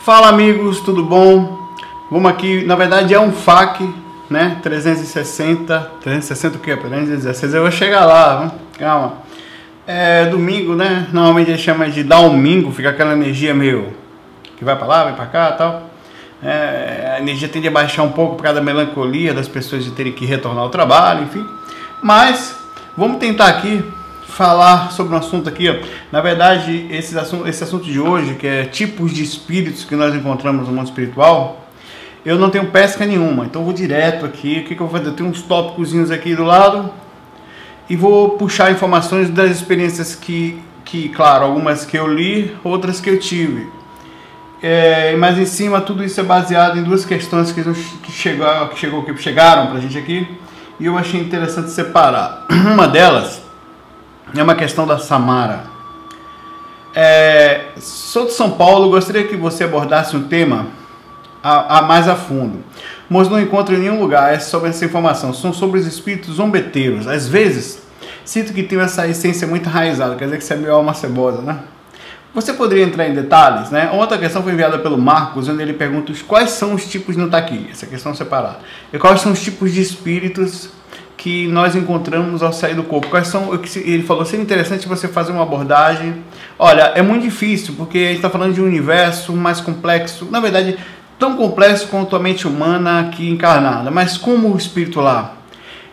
Fala amigos, tudo bom? Vamos aqui, na verdade é um FAQ, né? 360 o que? 316, eu vou chegar lá, calma. É domingo, né? Normalmente a gente chama de domingo, fica aquela energia meio que vai pra lá, vai pra cá e tal. A energia tende a baixar um pouco por causa da melancolia das pessoas de terem que retornar ao trabalho, enfim. Mas vamos tentar aqui falar sobre um assunto aqui, ó. Na verdade, esse assunto de hoje, que é tipos de espíritos que nós encontramos no mundo espiritual, eu não tenho pesca nenhuma, então eu vou direto aqui. O que eu vou fazer? Eu tenho uns tópicozinhos aqui do lado e vou puxar informações das experiências que claro, algumas que eu li, outras que eu tive. Mas em cima tudo isso é baseado em duas questões que chegaram pra gente aqui e eu achei interessante separar. Uma delas é uma questão da Samara. Sou de São Paulo, gostaria que você abordasse um tema mais a fundo, mas não encontro em nenhum lugar sobre essa informação. São sobre os espíritos zombeteiros. Às vezes sinto que tenho essa essência muito enraizada, quer dizer que você é meio alma cebosa, né? Você poderia entrar em detalhes, né? Outra questão foi enviada pelo Marcos, onde ele pergunta quais são os tipos, não está aqui, essa questão separada, e quais são os tipos de espíritos que nós encontramos ao sair do corpo. Quais são? Ele falou, seria interessante você fazer uma abordagem. Olha, é muito difícil, porque a gente está falando de um universo mais complexo, na verdade, tão complexo quanto a mente humana aqui encarnada, mas como o espírito lá,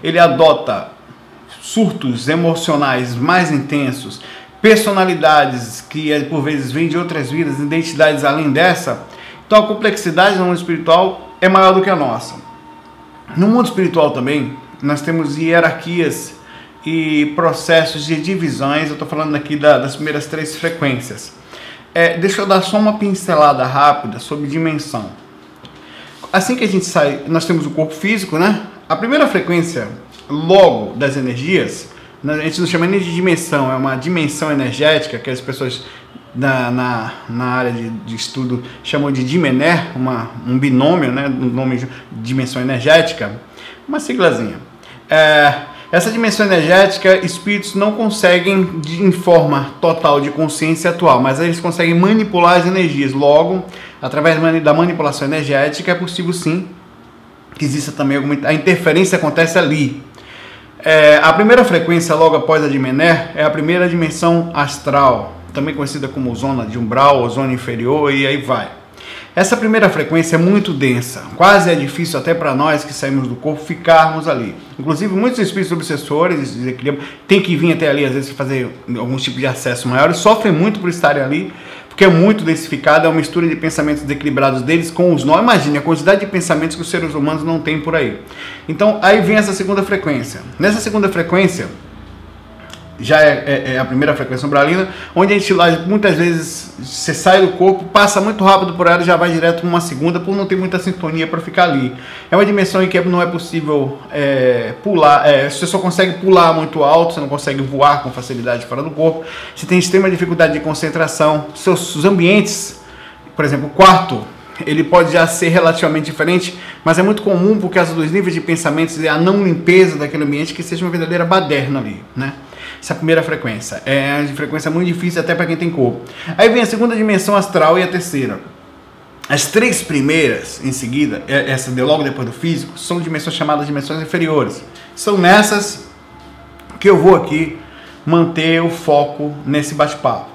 ele adota surtos emocionais mais intensos, personalidades que por vezes vêm de outras vidas, identidades além dessa, então a complexidade no mundo espiritual é maior do que a nossa. No mundo espiritual também, nós temos hierarquias e processos de divisões. Eu estou falando aqui das primeiras 3 frequências. Deixa eu dar só uma pincelada rápida sobre dimensão. Assim que a gente sai, nós temos o corpo físico, né? A primeira frequência, logo, das energias, a gente não chama nem de dimensão, é uma dimensão energética, que as pessoas na área de estudo chamam de Dimener, um binômio, né? Um nome de dimensão energética, uma siglazinha. Essa dimensão energética, espíritos não conseguem em forma total de consciência atual, mas eles conseguem manipular as energias. Logo, através da manipulação energética, é possível sim que exista também a interferência acontece ali. A primeira frequência logo após a Dimener é a primeira dimensão astral, também conhecida como zona de umbral ou zona inferior, e aí vai. Essa primeira frequência é muito densa, quase é difícil até para nós que saímos do corpo ficarmos ali. Inclusive muitos espíritos obsessores, desequilíbrio, tem que vir até ali às vezes fazer algum tipo de acesso maior, e sofrem muito por estarem ali, porque é muito densificado, é uma mistura de pensamentos desequilibrados deles com os nós. Imagine a quantidade de pensamentos que os seres humanos não têm por aí. Então aí vem essa segunda frequência. Nessa segunda frequência, já é a primeira frequência umbralina, onde a gente lá, muitas vezes você sai do corpo, passa muito rápido por ela e já vai direto para uma segunda, por não ter muita sintonia para ficar ali. É uma dimensão em que não é possível pular, você só consegue pular muito alto, você não consegue voar com facilidade fora do corpo, você tem extrema dificuldade de concentração, seus ambientes, por exemplo, o quarto, ele pode já ser relativamente diferente, mas é muito comum, por causa dos níveis de pensamentos e a não limpeza daquele ambiente, que seja uma verdadeira baderna ali, né? Essa primeira frequência é uma frequência muito difícil até para quem tem corpo. Aí vem a segunda dimensão astral e a terceira. As 3 primeiras, em seguida, essa logo depois do físico, são dimensões chamadas dimensões inferiores. São nessas que eu vou aqui manter o foco nesse bate-papo.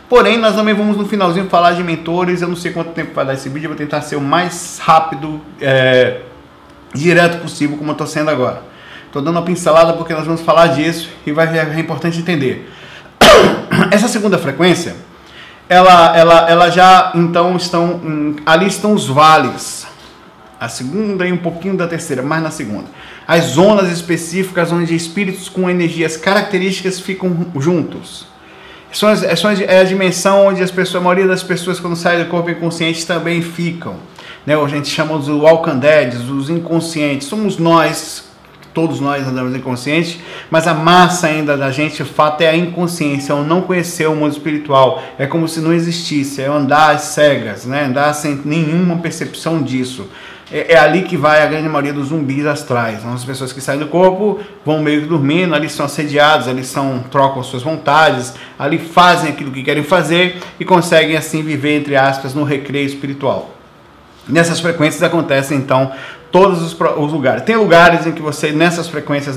Porém, nós também vamos no finalzinho falar de mentores. Eu não sei quanto tempo vai dar esse vídeo, eu vou tentar ser o mais rápido, direto possível, como eu estou sendo agora. Estou dando uma pincelada porque nós vamos falar disso e é importante entender. Essa segunda frequência, ela já, então, ali estão os vales. A segunda e um pouquinho da terceira, mais na segunda. As zonas específicas onde espíritos com energias características ficam juntos. É a dimensão onde a maioria das pessoas, quando saem do corpo inconsciente, também ficam. Né? A gente chama os walking dead, os inconscientes. Somos nós. Todos nós andamos inconscientes, mas a massa ainda da gente, o fato é a inconsciência, é o não conhecer o mundo espiritual, é como se não existisse, é andar às cegas, né? Andar sem nenhuma percepção disso. é ali que vai a grande maioria dos zumbis astrais. São as pessoas que saem do corpo, vão meio que dormindo, ali são assediados, ali trocam suas vontades, ali fazem aquilo que querem fazer e conseguem assim viver, entre aspas, no recreio espiritual. Nessas frequências acontecem então todos os lugares. Tem lugares em que você, nessas frequências,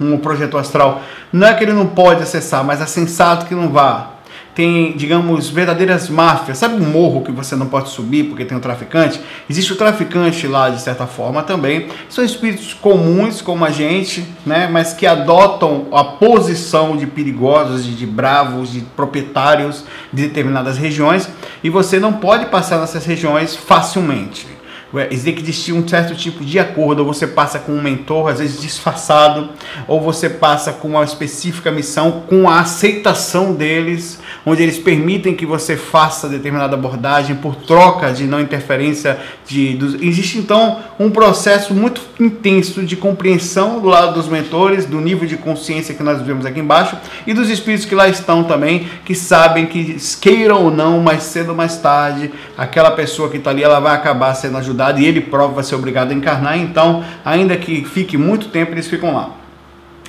um projetor astral, não é que ele não pode acessar, mas é sensato que não vá. Tem, digamos, verdadeiras máfias. Sabe um morro que você não pode subir porque tem um traficante? Existe o traficante lá, de certa forma, também. São espíritos comuns, como a gente, né? Mas que adotam a posição de perigosos, de bravos, de proprietários de determinadas regiões. E você não pode passar nessas regiões facilmente. Existe que existir um certo tipo de acordo, ou você passa com um mentor, às vezes disfarçado, ou você passa com uma específica missão, com a aceitação deles, onde eles permitem que você faça determinada abordagem por troca de não interferência. Existe então um processo muito intenso de compreensão do lado dos mentores, do nível de consciência que nós vemos aqui embaixo, e dos espíritos que lá estão também, que sabem que, queiram ou não, mais cedo ou mais tarde, aquela pessoa que está ali, ela vai acabar sendo ajudada, e ele próprio vai ser obrigado a encarnar. Então, ainda que fique muito tempo, eles ficam lá.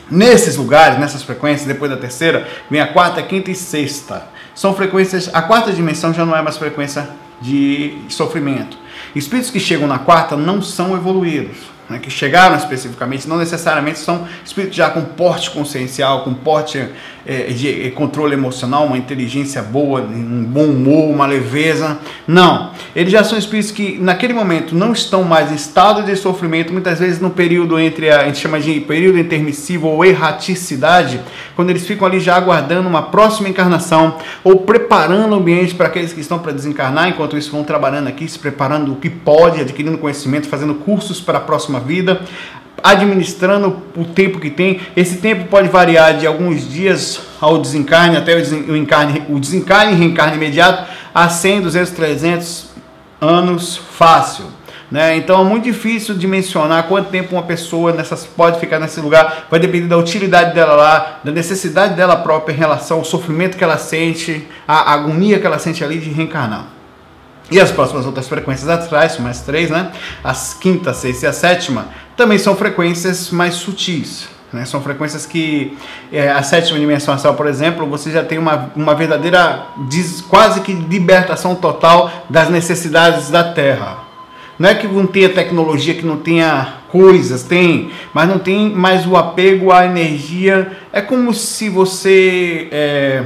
Nesses lugares, nessas frequências, depois da terceira, vem a quarta, quinta e sexta. São frequências, a quarta dimensão já não é mais frequência de sofrimento. Espíritos que chegam na quarta não são evoluídos, né, que chegaram especificamente, não necessariamente são espíritos já com porte consciencial, com porte de controle emocional, uma inteligência boa, um bom humor, uma leveza. Não, eles já são espíritos que naquele momento não estão mais em estado de sofrimento, muitas vezes no período entre a gente chama de período intermissivo ou erraticidade, quando eles ficam ali já aguardando uma próxima encarnação ou preparando o ambiente para aqueles que estão para desencarnar. Enquanto isso, vão trabalhando aqui, se preparando o que pode, adquirindo conhecimento, fazendo cursos para a próxima vida, administrando o tempo que tem. Esse tempo pode variar de alguns dias ao desencarne, até o desencarne e reencarne imediato, a 100, 200, 300 anos fácil, né? Então é muito difícil dimensionar quanto tempo uma pessoa pode ficar nesse lugar. Vai depender da utilidade dela lá, da necessidade dela própria em relação ao sofrimento que ela sente, a agonia que ela sente ali de reencarnar. E as próximas outras frequências atrás, mais 3, né? As quinta, sexta e a sétima, também são frequências mais sutis, né? São frequências que, a sétima dimensão astral, por exemplo, você já tem uma verdadeira, quase que libertação total das necessidades da Terra. Não é que não tenha tecnologia, que não tenha coisas, tem, mas não tem mais o apego à energia. É como se você...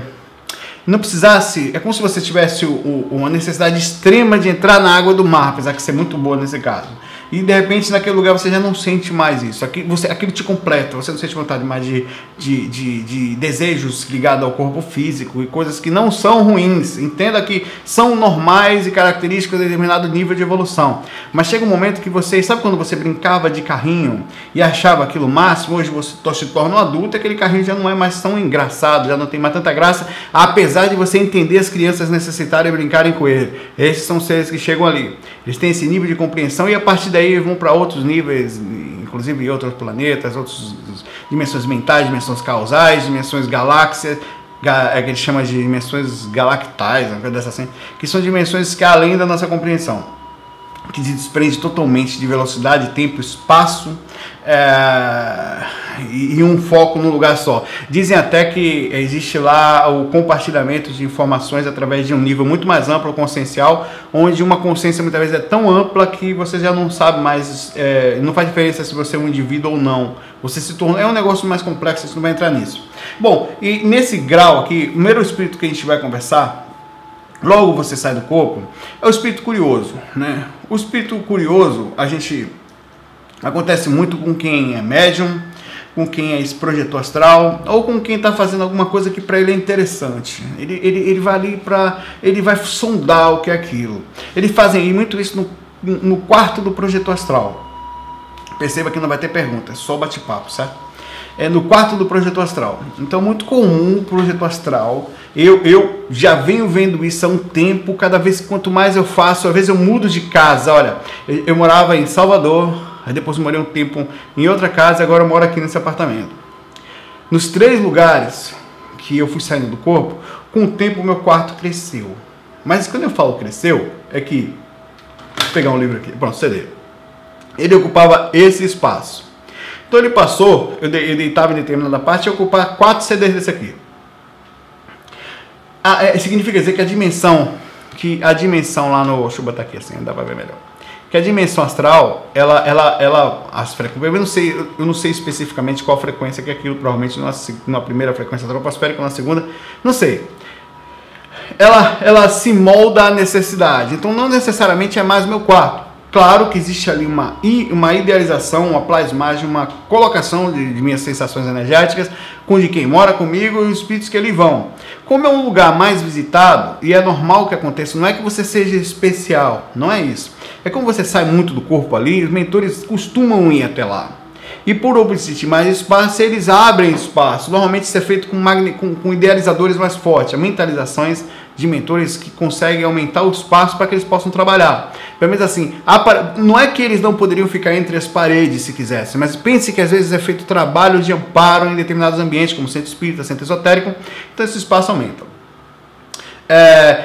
não precisasse, é como se você tivesse uma necessidade extrema de entrar na água do mar, apesar de ser muito boa nesse caso. E de repente naquele lugar você já não sente mais isso. Aquilo te completa, você não sente vontade mais de desejos ligados ao corpo físico e coisas que não são ruins. Entenda que são normais e características de determinado nível de evolução. Mas chega um momento que você, sabe quando você brincava de carrinho e achava aquilo máximo? Hoje você se torna um adulto e aquele carrinho já não é mais tão engraçado, já não tem mais tanta graça, apesar de você entender as crianças necessitarem brincarem com ele. Esses são seres que chegam ali. Eles têm esse nível de compreensão e a partir daí vão para outros níveis, inclusive em outros planetas, outras dimensões mentais, dimensões causais, dimensões galáxias, que ele chama de dimensões galactais, uma coisa dessa assim, que são dimensões que além da nossa compreensão, que se desprende totalmente de velocidade, tempo, espaço, e um foco num lugar só. Dizem até que existe lá o compartilhamento de informações através de um nível muito mais amplo, consciencial, onde uma consciência muitas vezes é tão ampla que você já não sabe mais, não faz diferença se você é um indivíduo ou não. Você se torna, é um negócio mais complexo, a gente não vai entrar nisso. Bom, e nesse grau aqui, o primeiro espírito que a gente vai conversar, logo você sai do corpo, é o espírito curioso, né? O espírito curioso, acontece muito com quem é médium, com quem é esse projetor astral, ou com quem está fazendo alguma coisa que para ele é interessante. Ele vai ali ele vai sondar o que é aquilo. Eles fazem muito isso no quarto do projetor astral. Perceba que não vai ter pergunta, é só bate-papo, certo? É no quarto do projetor astral. Então, muito comum o projetor astral. Eu já venho vendo isso há um tempo. Cada vez, quanto mais eu faço, às vezes eu mudo de casa. Olha, eu morava em Salvador, aí depois morei um tempo em outra casa, agora eu moro aqui nesse apartamento. Nos 3 lugares que eu fui saindo do corpo, com o tempo o meu quarto cresceu. Mas quando eu falo cresceu, é que... Vou pegar um livro aqui, pronto, CD. Ele ocupava esse espaço. Então ele passou, eu deitava em determinada parte e ocupar 4 CDs desse aqui. Significa dizer que a dimensão lá no... Deixa eu botar aqui assim, dá para ver melhor. Que a dimensão astral, eu não sei especificamente qual frequência que é aquilo, provavelmente na primeira frequência troposférica, na segunda, não sei. Ela se molda à necessidade, então não necessariamente é mais meu quarto. Claro que existe ali uma idealização, uma plasmagem, uma colocação de minhas sensações energéticas com de quem mora comigo e os espíritos que ali vão. Como é um lugar mais visitado, e é normal que aconteça, não é que você seja especial, não é isso. É como você sai muito do corpo ali, os mentores costumam ir até lá. E por existir mais espaço, eles abrem espaço. Normalmente isso é feito com idealizadores mais fortes, mentalizações de mentores que conseguem aumentar o espaço para que eles possam trabalhar. Pelo menos assim, não é que eles não poderiam ficar entre as paredes se quisessem, mas pense que às vezes é feito trabalho de amparo em determinados ambientes, como centro espírita, centro esotérico, então esse espaço aumenta.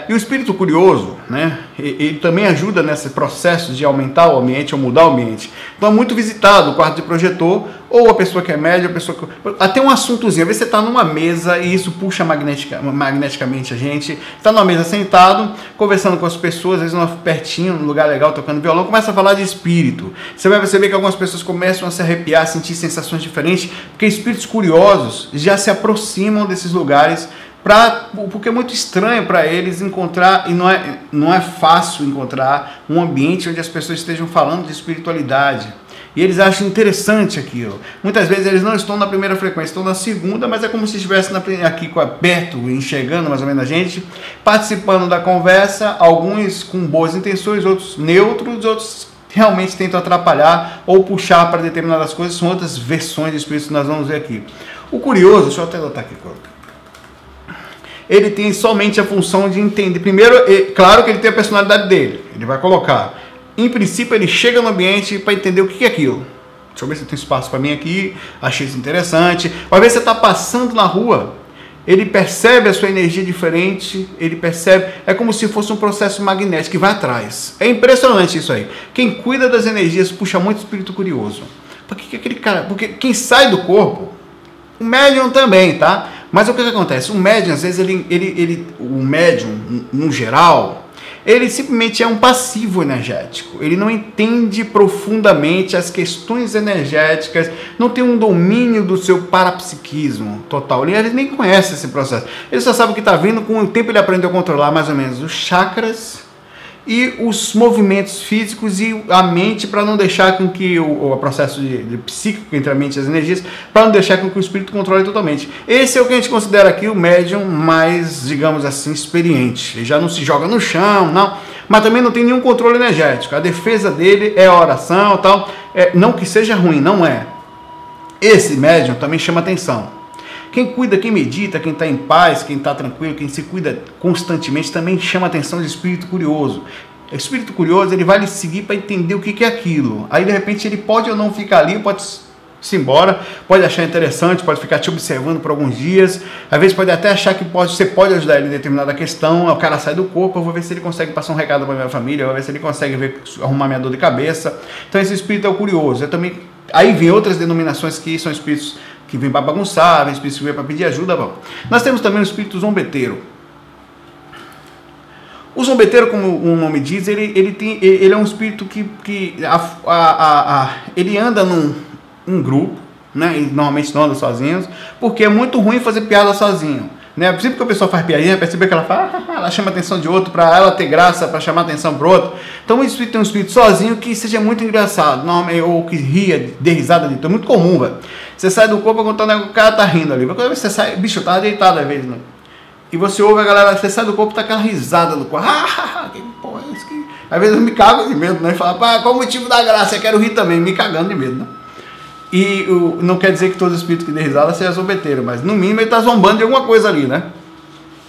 E o espírito curioso, né, ele também ajuda nesse processo de aumentar o ambiente ou mudar o ambiente. Então é muito visitado o quarto de projetor, ou a pessoa que é média, a pessoa que... Até um assuntozinho, às vezes você está numa mesa e isso puxa magneticamente a gente. Está numa mesa sentado, conversando com as pessoas, às vezes pertinho, num lugar legal, tocando violão, começa a falar de espírito. Você vai perceber que algumas pessoas começam a se arrepiar, a sentir sensações diferentes, porque espíritos curiosos já se aproximam desses lugares, porque é muito estranho para eles encontrar, e não é fácil encontrar um ambiente onde as pessoas estejam falando de espiritualidade. E eles acham interessante aquilo. Muitas vezes eles não estão na primeira frequência, estão na segunda, mas é como se estivessem aqui perto, enxergando mais ou menos a gente, participando da conversa, alguns com boas intenções, outros neutros, outros realmente tentam atrapalhar ou puxar para determinadas coisas. São outras versões de espíritos que nós vamos ver aqui. O curioso, deixa eu até anotar aqui, ele tem somente a função de entender. Primeiro, claro que ele tem a personalidade dele. Ele vai colocar. Em princípio, ele chega no ambiente para entender o que é aquilo. Deixa eu ver se tem espaço para mim aqui. Achei isso interessante. Às vezes você está passando na rua, ele percebe a sua energia diferente. Ele percebe. É como se fosse um processo magnético que vai atrás. É impressionante isso aí. Quem cuida das energias puxa muito espírito curioso. Porque quem sai do corpo, o médium também, tá? Mas o que acontece? O médium, às vezes, o médium, no geral, ele simplesmente é um passivo energético. Ele não entende profundamente as questões energéticas, não tem um domínio do seu parapsiquismo total. Ele nem conhece esse processo. Ele só sabe o que está vindo, com o tempo ele aprendeu a controlar mais ou menos os chakras e os movimentos físicos e a mente, para não deixar com que o processo de psíquico entre a mente e as energias, para não deixar com que o espírito controle totalmente. Esse é o que a gente considera aqui o médium mais, digamos assim, experiente. Ele já não se joga no chão, não, mas também não tem nenhum controle energético. A defesa dele é a oração, tal. Não que seja ruim, não é. Esse médium também chama atenção. Quem cuida, quem medita, quem está em paz, quem está tranquilo, quem se cuida constantemente, também chama a atenção de espírito curioso. O espírito curioso, ele vai lhe seguir para entender o que é aquilo. Aí, de repente, ele pode ou não ficar ali, pode se embora, pode achar interessante, pode ficar te observando por alguns dias. Às vezes pode até achar que você pode ajudar ele em determinada questão. O cara sai do corpo, eu vou ver se ele consegue passar um recado para minha família, eu vou ver se ele consegue arrumar minha dor de cabeça. Então, esse espírito é o curioso. Aí vem outras denominações que são espíritos que vem para bagunçar, vem espírito que vem para pedir ajuda. Bom. Nós temos também o espírito zombeteiro. O zombeteiro, como o nome diz, ele é um espírito que ele anda num grupo, né? E normalmente não anda sozinhos, porque é muito ruim fazer piada sozinho. Né? Sempre que a pessoa faz piadinha, percebe que ela fala, ela chama a atenção de outro, para ela ter graça, para chamar a atenção para o outro. Então o espírito tem um espírito sozinho que seja muito engraçado, ou que ria, dê risada de tudo. É muito comum, velho. Você sai do corpo contando que o cara tá rindo ali. Quando você sai, bicho, tá deitado às vezes, né? E você ouve a galera, você sai do corpo, tá aquela risada do corpo. Que porra é isso? Às vezes eu me cago de medo, né? E falo, qual o motivo da graça? Eu quero rir também, me cagando de medo, né? E não quer dizer que todo espírito que dê risada seja zombeteiro, mas no mínimo ele tá zombando de alguma coisa ali, né?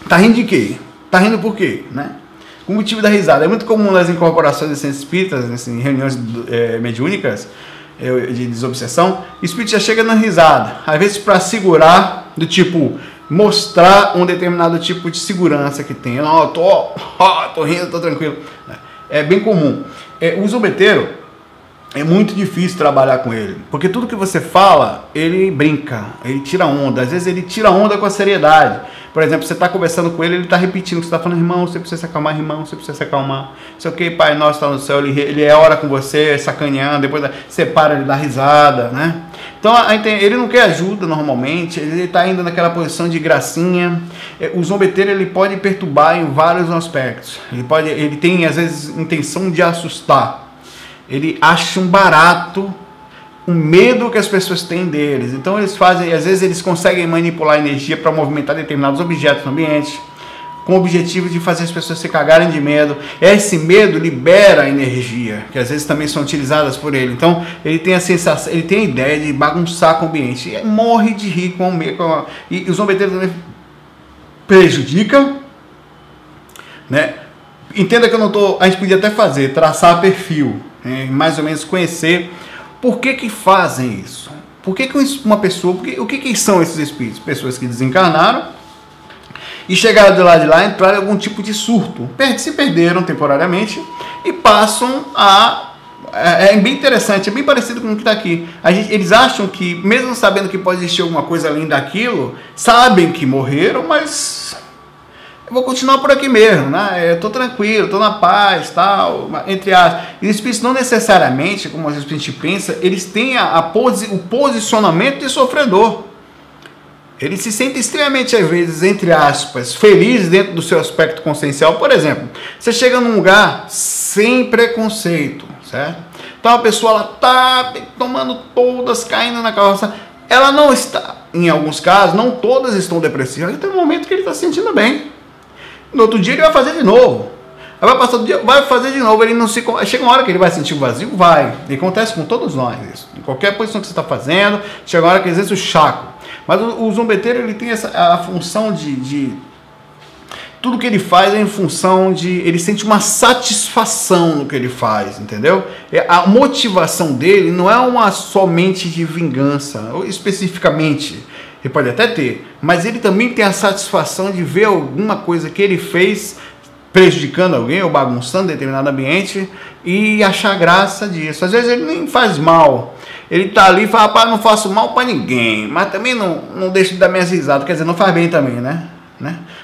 Tá rindo de quê? Tá rindo por quê, né? O motivo da risada. É muito comum nas incorporações de centros espíritas, em reuniões mediúnicas, de desobsessão, o espírito já chega na risada, às vezes para segurar, do tipo, mostrar um determinado tipo de segurança que tem. Não, tô rindo, tô tranquilo. É bem comum. O zombeteiro, é muito difícil trabalhar com ele, porque tudo que você fala, ele brinca, ele tira onda, às vezes ele tira onda com a seriedade. Por exemplo, você está conversando com ele, ele está repetindo o que você está falando, irmão, você precisa se acalmar, irmão, você precisa se acalmar. Sei o que, Pai Nosso está no céu, ele é hora com você, sacaneando, depois você para, ele dá risada, né? Então, ele não quer ajuda normalmente, ele está indo naquela posição de gracinha. O zombeteiro, ele pode perturbar em vários aspectos. Ele tem, às vezes, intenção de assustar. Ele acha um barato, um medo que as pessoas têm deles. Então eles fazem, às vezes eles conseguem manipular a energia para movimentar determinados objetos no ambiente, com o objetivo de fazer as pessoas se cagarem de medo. Esse medo libera energia, que às vezes também são utilizadas por ele. Então ele tem a sensação, ele tem a ideia de bagunçar com o ambiente. E morre de rir com o medo. E os zombeteiros também prejudicam, né? Entenda que eu não estou. A gente podia até traçar perfil, né? Mais ou menos conhecer por que fazem isso. Por que uma pessoa. O que são esses espíritos? Pessoas que desencarnaram e chegaram de lá entraram em algum tipo de surto. Se perderam temporariamente e passam a. É bem interessante, é bem parecido com o que está aqui. Eles acham que, mesmo sabendo que pode existir alguma coisa além daquilo, sabem que morreram, mas. Vou continuar por aqui mesmo, né? Eu tô tranquilo, tô na paz, tal, entre as. E os espíritos não necessariamente, como às vezes a gente pensa, eles têm o posicionamento de sofredor. Eles se sentem extremamente, às vezes, entre aspas, felizes dentro do seu aspecto consciencial. Por exemplo, você chega num lugar sem preconceito, certo? Então a pessoa ela tá tomando todas, caindo na carroça. Ela não está, em alguns casos, não todas estão depressivas. Tem um momento que ele está se sentindo bem. No outro dia ele vai fazer de novo. Aí vai passar o dia, vai fazer de novo. Ele não se. Chega uma hora que ele vai sentir o vazio? Vai. E acontece com todos nós isso. Em qualquer posição que você está fazendo, chega uma hora que às vezes o chaco. Mas o zombeteiro ele tem a função de. Tudo que ele faz é em função de. Ele sente uma satisfação no que ele faz, entendeu? A motivação dele não é uma somente de vingança, ou especificamente. Ele pode até ter, mas ele também tem a satisfação de ver alguma coisa que ele fez prejudicando alguém ou bagunçando determinado ambiente e achar graça disso. Às vezes ele nem faz mal. Ele tá ali e fala, rapaz, não faço mal para ninguém, mas também não deixo de dar minhas risadas. Quer dizer, não faz bem também, né?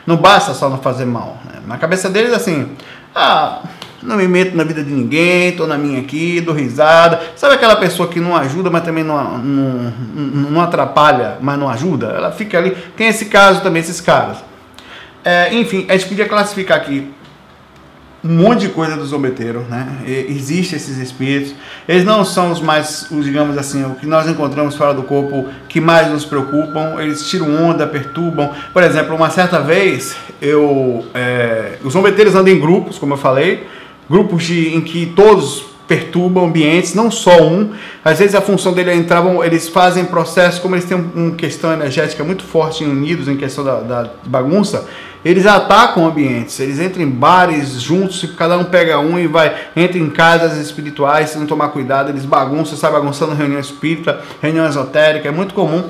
Não basta só não fazer mal. Né? Na cabeça deles, assim, não me meto na vida de ninguém, tô na minha aqui, dou risada. Sabe aquela pessoa que não ajuda, mas também não atrapalha, mas não ajuda? Ela fica ali. Tem esse caso também, esses caras. Enfim, a gente podia classificar aqui um monte de coisa do zombeteiro, né? Existem esses espíritos. Eles não são digamos assim, o que nós encontramos fora do corpo que mais nos preocupam. Eles tiram onda, perturbam. Por exemplo, uma certa vez, os zombeteiros andam em grupos, como eu falei, grupos em que todos perturbam ambientes, não só um. Às vezes a função dele é eles fazem processos, como eles têm uma questão energética muito forte unidos em questão da bagunça, eles atacam ambientes, eles entram em bares juntos, cada um pega um e entra em casas espirituais, se não tomar cuidado, eles bagunçam, sai bagunçando reunião espírita, reunião esotérica, é muito comum.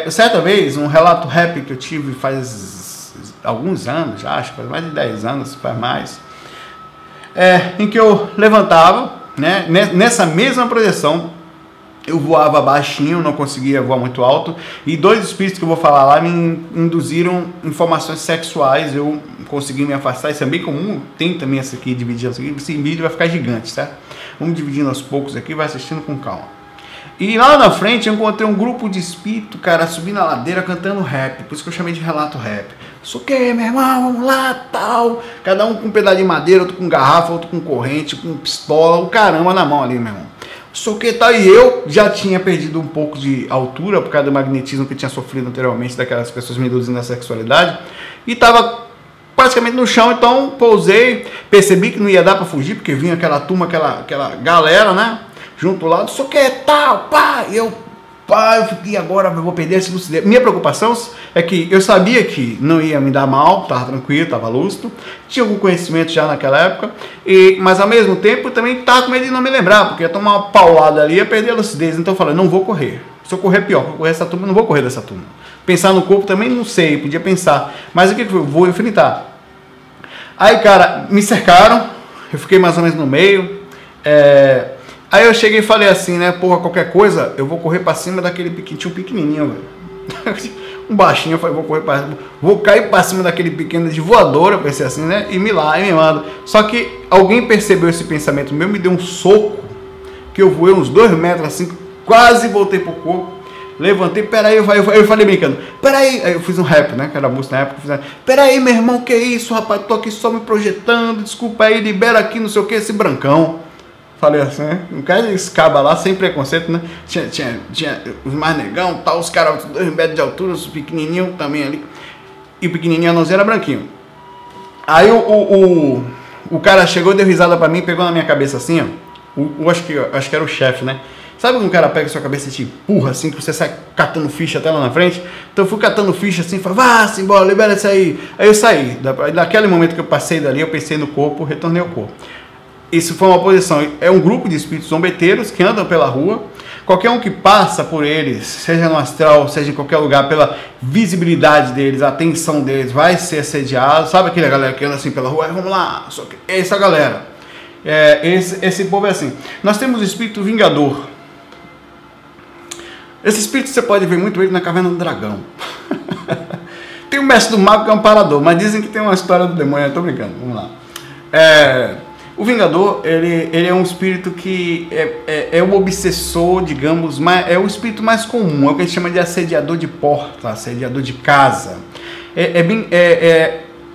Certa vez, um relato rap que eu tive faz alguns anos, acho que faz mais de 10 anos, faz mais, em que eu levantava, né, nessa mesma projeção, eu voava baixinho, não conseguia voar muito alto, e dois espíritos que eu vou falar lá me induziram informações sexuais, eu consegui me afastar, isso é bem comum, tem também essa aqui, dividindo isso aqui, esse vídeo vai ficar gigante, certo? Vamos dividindo aos poucos aqui, vai assistindo com calma. E lá na frente eu encontrei um grupo de espírito, cara, subindo a ladeira cantando rap, por isso que eu chamei de relato rap. Isso o que, meu irmão, vamos lá, tal, cada um com um pedaço de madeira, outro com garrafa, outro com corrente, com pistola, o caramba na mão ali, meu irmão. Só que tá, e eu já tinha perdido um pouco de altura por causa do magnetismo que tinha sofrido anteriormente daquelas pessoas me induzindo à sexualidade e tava praticamente no chão, então pousei, percebi que não ia dar para fugir porque vinha aquela turma, aquela galera, né, junto lá, só que tal, pá, eu fiquei agora, eu vou perder esse lucidez. Minha preocupação é que eu sabia que não ia me dar mal, estava tranquilo, estava lúcido, tinha algum conhecimento já naquela época, mas ao mesmo tempo também estava com medo de não me lembrar, porque ia tomar uma paulada ali, ia perder a lucidez. Então eu falei, não vou correr. Se eu correr pior, vou correr essa turma, não vou correr dessa turma. Pensar no corpo também não sei, podia pensar, mas o que eu vou enfrentar? Aí, cara, me cercaram, eu fiquei mais ou menos no meio, Aí eu cheguei e falei assim, né? Porra, qualquer coisa, eu vou correr pra cima daquele pequenininho, velho. Um baixinho, eu falei, vou cair pra cima daquele pequeno de voadora, eu pensei assim, né? E me mando. Só que alguém percebeu esse pensamento meu, me deu um soco, que eu voei uns 2 metros assim, quase voltei pro corpo. Levantei, peraí, eu falei brincando, peraí, aí eu fiz um rap, né, que era música na época, peraí, meu irmão, que isso, rapaz, tô aqui só me projetando, desculpa aí, libera aqui, não sei o que, esse brancão. Falei assim, né, um cara de escaba lá, sem preconceito, né, tinha os mais negão, tal, os caras 2 metros de altura, os pequenininhos também ali, e o pequenininho não era branquinho. Aí o cara chegou, deu risada pra mim, pegou na minha cabeça assim, ó, acho que era o chefe, né. Sabe quando o cara pega a sua cabeça e te empurra assim, que você sai catando ficha até lá na frente? Então eu fui catando ficha assim, falei, vá-se embora, libera isso aí. Aí eu saí. Naquele momento que eu passei dali, eu pensei no corpo, retornei ao corpo. Isso foi uma posição. É um grupo de espíritos zombeteiros que andam pela rua. Qualquer um que passa por eles, seja no astral, seja em qualquer lugar, pela visibilidade deles, a atenção deles, vai ser assediado. Sabe aquela galera que anda assim pela rua? Vamos lá, essa galera. Esse povo é assim. Nós temos o espírito vingador. Esse espírito você pode ver muito ele na Caverna do Dragão. Tem o mestre do mago que é um parador, mas dizem que tem uma história do demônio, eu tô brincando, vamos lá. O Vingador, ele é um espírito que é um obsessor, digamos, é o espírito mais comum, é o que a gente chama de assediador de porta, assediador de casa.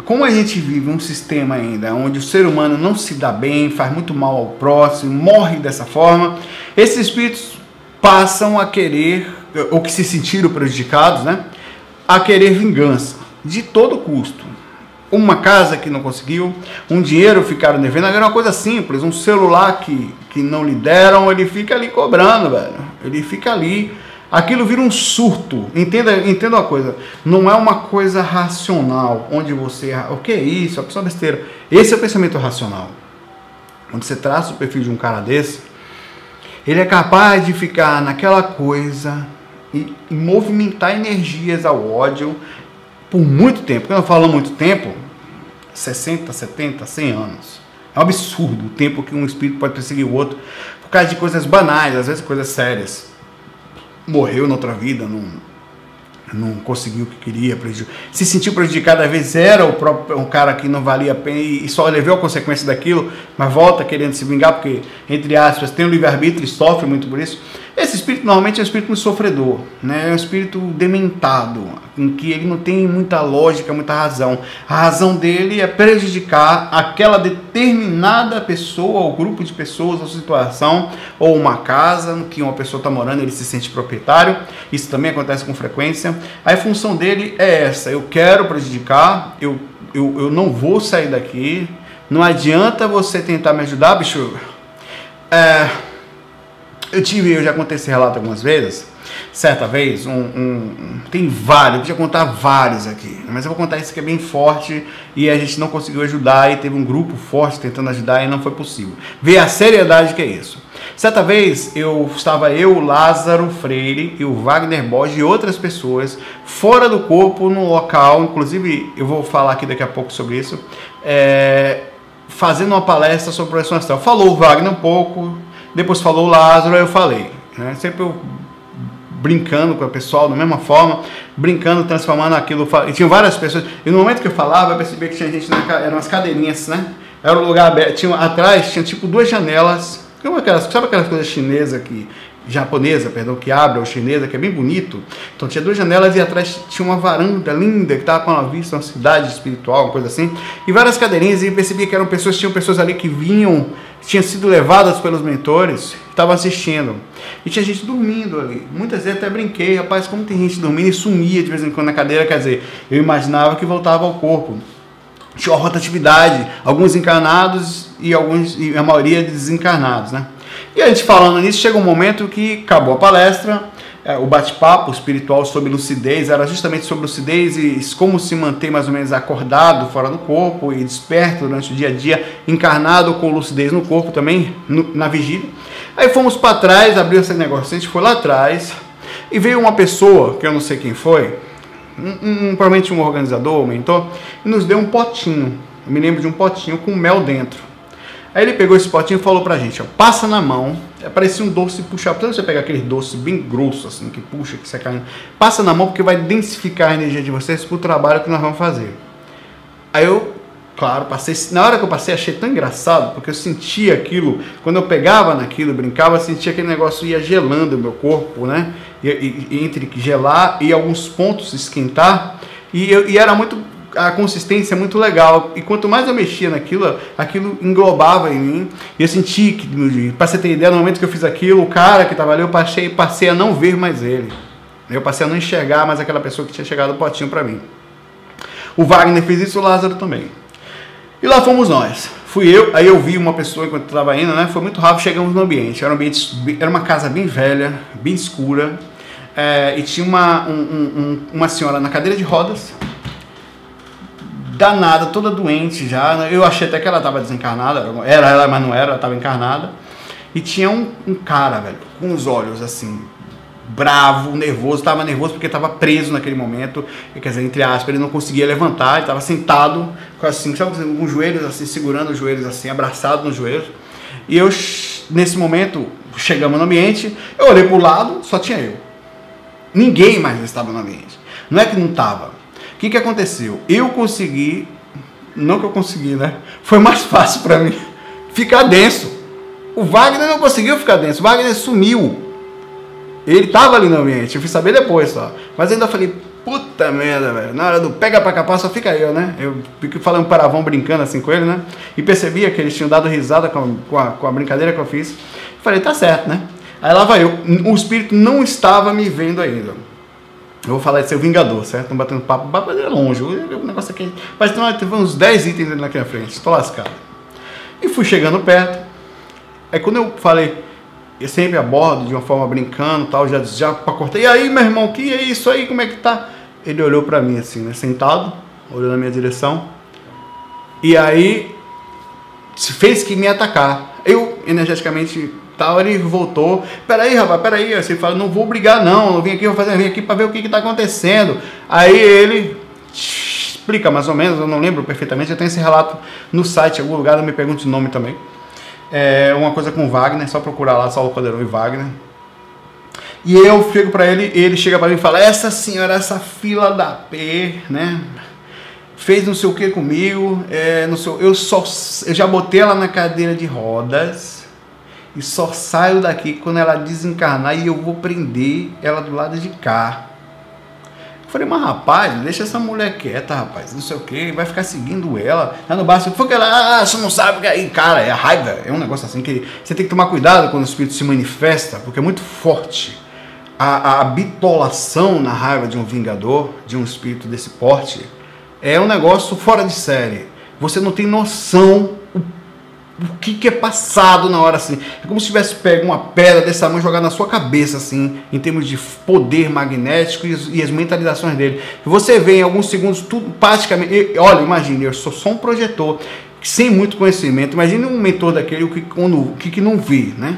Como a gente vive um sistema ainda onde o ser humano não se dá bem, faz muito mal ao próximo, morre dessa forma, esses espíritos passam a querer, ou que se sentiram prejudicados, né, a querer vingança, de todo custo. Uma casa que não conseguiu, um dinheiro ficaram devendo, era uma coisa simples, um celular que não lhe deram, ele fica ali cobrando, velho, ele fica ali, aquilo vira um surto. Entenda uma coisa, não é uma coisa racional, onde você, o que é isso, a pessoa besteira, esse é o pensamento racional, onde você traça o perfil de um cara desse, ele é capaz de ficar naquela coisa e movimentar energias ao ódio por muito tempo. Quando eu falo muito tempo, 60, 70, 100 anos. É um absurdo o tempo que um espírito pode perseguir o outro por causa de coisas banais, às vezes coisas sérias. Morreu na outra vida, não conseguiu o que queria, se sentiu prejudicado, às vezes era um cara que não valia a pena e só levou a consequência daquilo, mas volta querendo se vingar, porque, entre aspas, tem o livre-arbítrio e sofre muito por isso. Esse espírito normalmente é um espírito muito sofredor, né? É um espírito dementado, em que ele não tem muita lógica, muita razão. A razão dele é prejudicar aquela determinada pessoa, ou grupo de pessoas, ou situação, ou uma casa que uma pessoa está morando, ele se sente proprietário. Isso também acontece com frequência. A função dele é essa: eu quero prejudicar, eu não vou sair daqui, não adianta você tentar me ajudar, bicho. Eu já contei esse relato algumas vezes. Certa vez, tem vários, eu podia contar vários aqui, mas eu vou contar esse que é bem forte e a gente não conseguiu ajudar e teve um grupo forte tentando ajudar e não foi possível. Vê a seriedade que é isso. Certa vez, estava eu, Lázaro Freire e o Wagner Borges e outras pessoas fora do corpo, no local, inclusive eu vou falar aqui daqui a pouco sobre isso, fazendo uma palestra sobre projeção astral. Falou o Wagner um pouco, depois falou o Lázaro, aí eu falei, né? Sempre eu brincando com o pessoal da mesma forma, brincando, transformando aquilo, e tinha várias pessoas, e no momento que eu falava, eu percebi que tinha gente, eram umas cadeirinhas, né? Era um lugar aberto, atrás tinha tipo 2 janelas, sabe aquelas coisas chinesas japonesa, que abre, ou chinesa, que é bem bonito. Então tinha 2 janelas e atrás tinha uma varanda linda que estava com uma vista, uma cidade espiritual, uma coisa assim, e várias cadeirinhas, e percebi que tinham pessoas ali que tinham sido levadas pelos mentores, estavam assistindo, e tinha gente dormindo ali. Muitas vezes até brinquei, rapaz, como tem gente dormindo e sumia de vez em quando na cadeira, quer dizer, eu imaginava que voltava ao corpo. Tinha uma rotatividade, alguns encarnados e a maioria desencarnados, né? E a gente falando nisso, chega um momento que acabou a palestra, o bate-papo espiritual sobre lucidez, era justamente sobre lucidez e como se manter mais ou menos acordado fora do corpo e desperto durante o dia a dia, encarnado com lucidez no corpo também, na vigília. Aí fomos para trás, abriu esse negócio, a gente foi lá atrás e veio uma pessoa, que eu não sei quem foi, provavelmente um organizador, um mentor, e nos deu um potinho. Eu me lembro de um potinho com mel dentro. Aí ele pegou esse potinho e falou pra gente, ó, passa na mão, parecia um doce puxado, sabe você pegar aquele doce bem grosso, assim, que puxa, que você cai, passa na mão porque vai densificar a energia de vocês pro trabalho que nós vamos fazer. Aí eu, claro, passei, na hora que eu passei achei tão engraçado, porque eu sentia aquilo, quando eu pegava naquilo, brincava, eu sentia aquele negócio ia gelando o meu corpo, né, e entre gelar e alguns pontos esquentar, e era muito, a consistência é muito legal, e quanto mais eu mexia naquilo, aquilo englobava em mim, e eu senti que, para você ter ideia, no momento que eu fiz aquilo, o cara que estava ali, eu passei a não ver mais ele, eu passei a não enxergar mais aquela pessoa que tinha chegado o potinho para mim. O Wagner fez isso, o Lázaro também. E lá fomos nós. Fui eu, aí eu vi uma pessoa enquanto estava indo, né? Foi muito rápido, chegamos no ambiente. Era uma casa bem velha, bem escura, e tinha uma senhora na cadeira de rodas, danada, toda doente já. Eu achei até que ela estava desencarnada, era ela, mas não era, ela estava encarnada. E tinha um cara, velho, com os olhos assim, bravo, nervoso, estava nervoso porque estava preso naquele momento, quer dizer, entre aspas, ele não conseguia levantar, ele estava sentado, assim, sabe, com os joelhos assim, segurando os joelhos assim, abraçado nos joelhos. E eu, nesse momento, chegamos no ambiente, eu olhei para o lado, só tinha eu. Ninguém mais estava no ambiente. Não é que não estava. O que aconteceu? Eu consegui, não que eu consegui, né? Foi mais fácil para mim ficar denso. O Wagner não conseguiu ficar denso, o Wagner sumiu. Ele tava ali no ambiente, eu fui saber depois só. Mas ainda falei, puta merda, velho. Na hora do pega pra capar só fica eu, né? Eu fiquei falando paravão, brincando assim com ele, né? E percebia que eles tinham dado risada com a brincadeira que eu fiz. Falei, tá certo, né? Aí lá vai eu. O espírito não estava me vendo ainda. Eu vou falar de ser o Vingador, certo? Estão batendo papo, é longe. O negócio aqui. Mas tem uns 10 itens ali na frente. Estou lascado. E fui chegando perto. Aí quando eu falei, eu sempre abordo de uma forma brincando, tal, já para cortar. E aí, meu irmão, que é isso aí? Como é que tá? Ele olhou para mim assim, né, sentado, olhou na minha direção. E aí se fez que me atacar. Eu energeticamente tal, ele voltou. Peraí, rapaz, peraí. Assim, fala, não vou brigar não. Eu vim aqui para ver o que tá acontecendo. Aí ele explica mais ou menos, eu não lembro perfeitamente. Eu tenho esse relato no site, em algum lugar, não me pergunte o nome também. É uma coisa com Wagner, só procurar lá Saulo Caldeirão e Wagner. E eu chego pra ele, ele chega pra mim e fala, essa senhora, essa fila da P, né, fez não sei o que comigo, eu já botei ela na cadeira de rodas e só saio daqui quando ela desencarnar e eu vou prender ela do lado de cá. Eu falei, mas rapaz, deixa essa mulher quieta, rapaz, não sei o que, vai ficar seguindo ela, lá no bar, foi que ela, você não sabe, que aí, cara, é a raiva, é um negócio assim que você tem que tomar cuidado quando o espírito se manifesta, porque é muito forte. A bitolação na raiva de um vingador, de um espírito desse porte, é um negócio fora de série. Você não tem noção o que é passado na hora assim. É como se tivesse pego uma pedra desse tamanho e jogado na sua cabeça assim, em termos de poder magnético e as mentalizações dele. Você vê em alguns segundos tudo praticamente. Olha, imagine, eu sou só um projetor sem muito conhecimento. Imagine um mentor daquele o que não vê, né?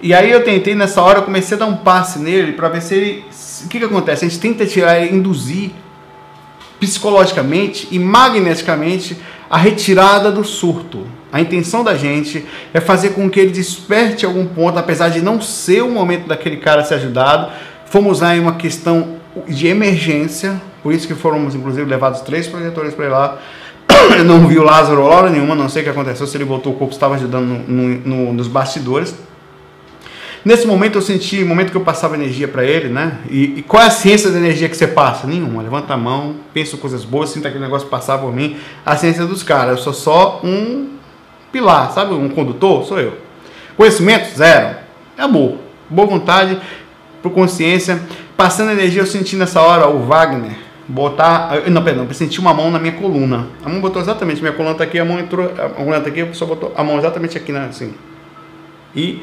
E aí eu tentei nessa hora, eu comecei a dar um passe nele para ver se ele. O que acontece? A gente tenta tirar, induzir psicologicamente e magneticamente a retirada do surto. A intenção da gente é fazer com que ele desperte algum ponto, apesar de não ser o momento daquele cara ser ajudado. Fomos lá em uma questão de emergência, por isso que fomos inclusive levados 3 projetores para lá. Eu não vi o Lázaro hora nenhuma, não sei o que aconteceu, se ele voltou, o corpo estava ajudando nos bastidores. Nesse momento eu senti, no momento que eu passava energia para ele, né? E qual é a ciência da energia que você passa? Nenhuma. Levanta a mão, penso coisas boas, sinta aquele negócio passar por mim. A ciência dos caras. Eu sou só um pilar, sabe? Um condutor, sou eu. Conhecimento? Zero. É amor. Boa vontade, por consciência. Passando energia, eu senti nessa hora o Wagner botar... Não, perdão, eu senti uma mão na minha coluna. A mão botou exatamente, minha coluna tá aqui, a mão entrou... A coluna tá aqui, a pessoa botou a mão exatamente aqui, né? Assim... E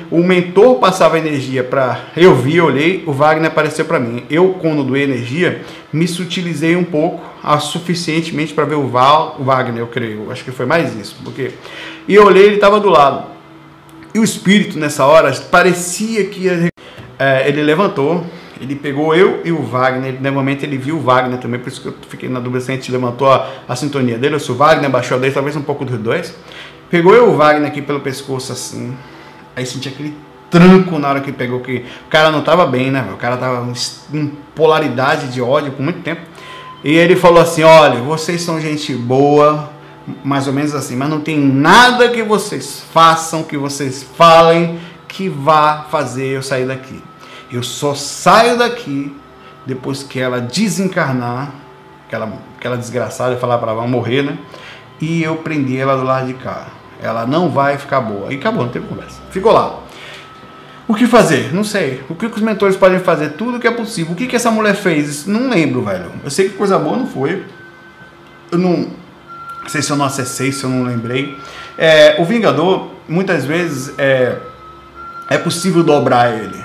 o mentor passava energia para... Eu vi, olhei, o Wagner apareceu para mim. Eu, quando doei energia, me sutilizei um pouco, suficientemente para ver o Wagner, eu creio. Acho que foi mais isso. E eu olhei, ele estava do lado. E o espírito, nessa hora, parecia que ia... ele levantou, ele pegou eu e o Wagner. No momento ele viu o Wagner também, por isso que eu fiquei na dúvida se a gente levantou a sintonia dele, ou se o Wagner baixou a dele, talvez um pouco dos dois. Pegou eu, o Wagner, aqui pelo pescoço assim. Aí senti aquele tranco na hora que pegou, que o cara não tava bem, né? O cara tava em polaridade de ódio por muito tempo. E ele falou assim: olha, vocês são gente boa, mais ou menos assim, mas não tem nada que vocês façam, que vocês falem, que vá fazer eu sair daqui. Eu só saio daqui depois que ela desencarnar, aquela desgraçada, eu falar para ela morrer, né? E eu prendi ela do lado de cá. Ela não vai ficar boa. E acabou, não teve conversa. Ficou lá. O que fazer? Não sei. O que os mentores podem fazer? Tudo que é possível. O que essa mulher fez? Não lembro, velho. Eu sei que coisa boa não foi. Eu não sei se eu não acessei, se eu não lembrei. O Vingador, muitas vezes, é possível dobrar ele.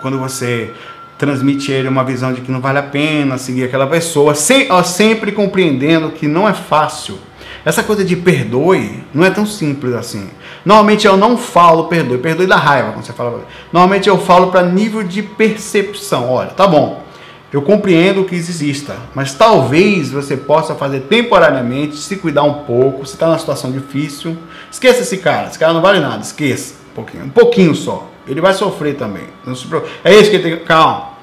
Quando você transmite ele uma visão de que não vale a pena seguir aquela pessoa, sempre compreendendo que não é fácil. Essa coisa de perdoe não é tão simples assim. Normalmente eu não falo perdoe da raiva quando você fala. Normalmente eu falo para nível de percepção. Olha, tá bom, eu compreendo que isso exista, mas talvez você possa fazer temporariamente, se cuidar um pouco, se está numa situação difícil. Esqueça esse cara não vale nada, esqueça um pouquinho só. Ele vai sofrer também. Não se preocupe. É isso que ele tem. Calma.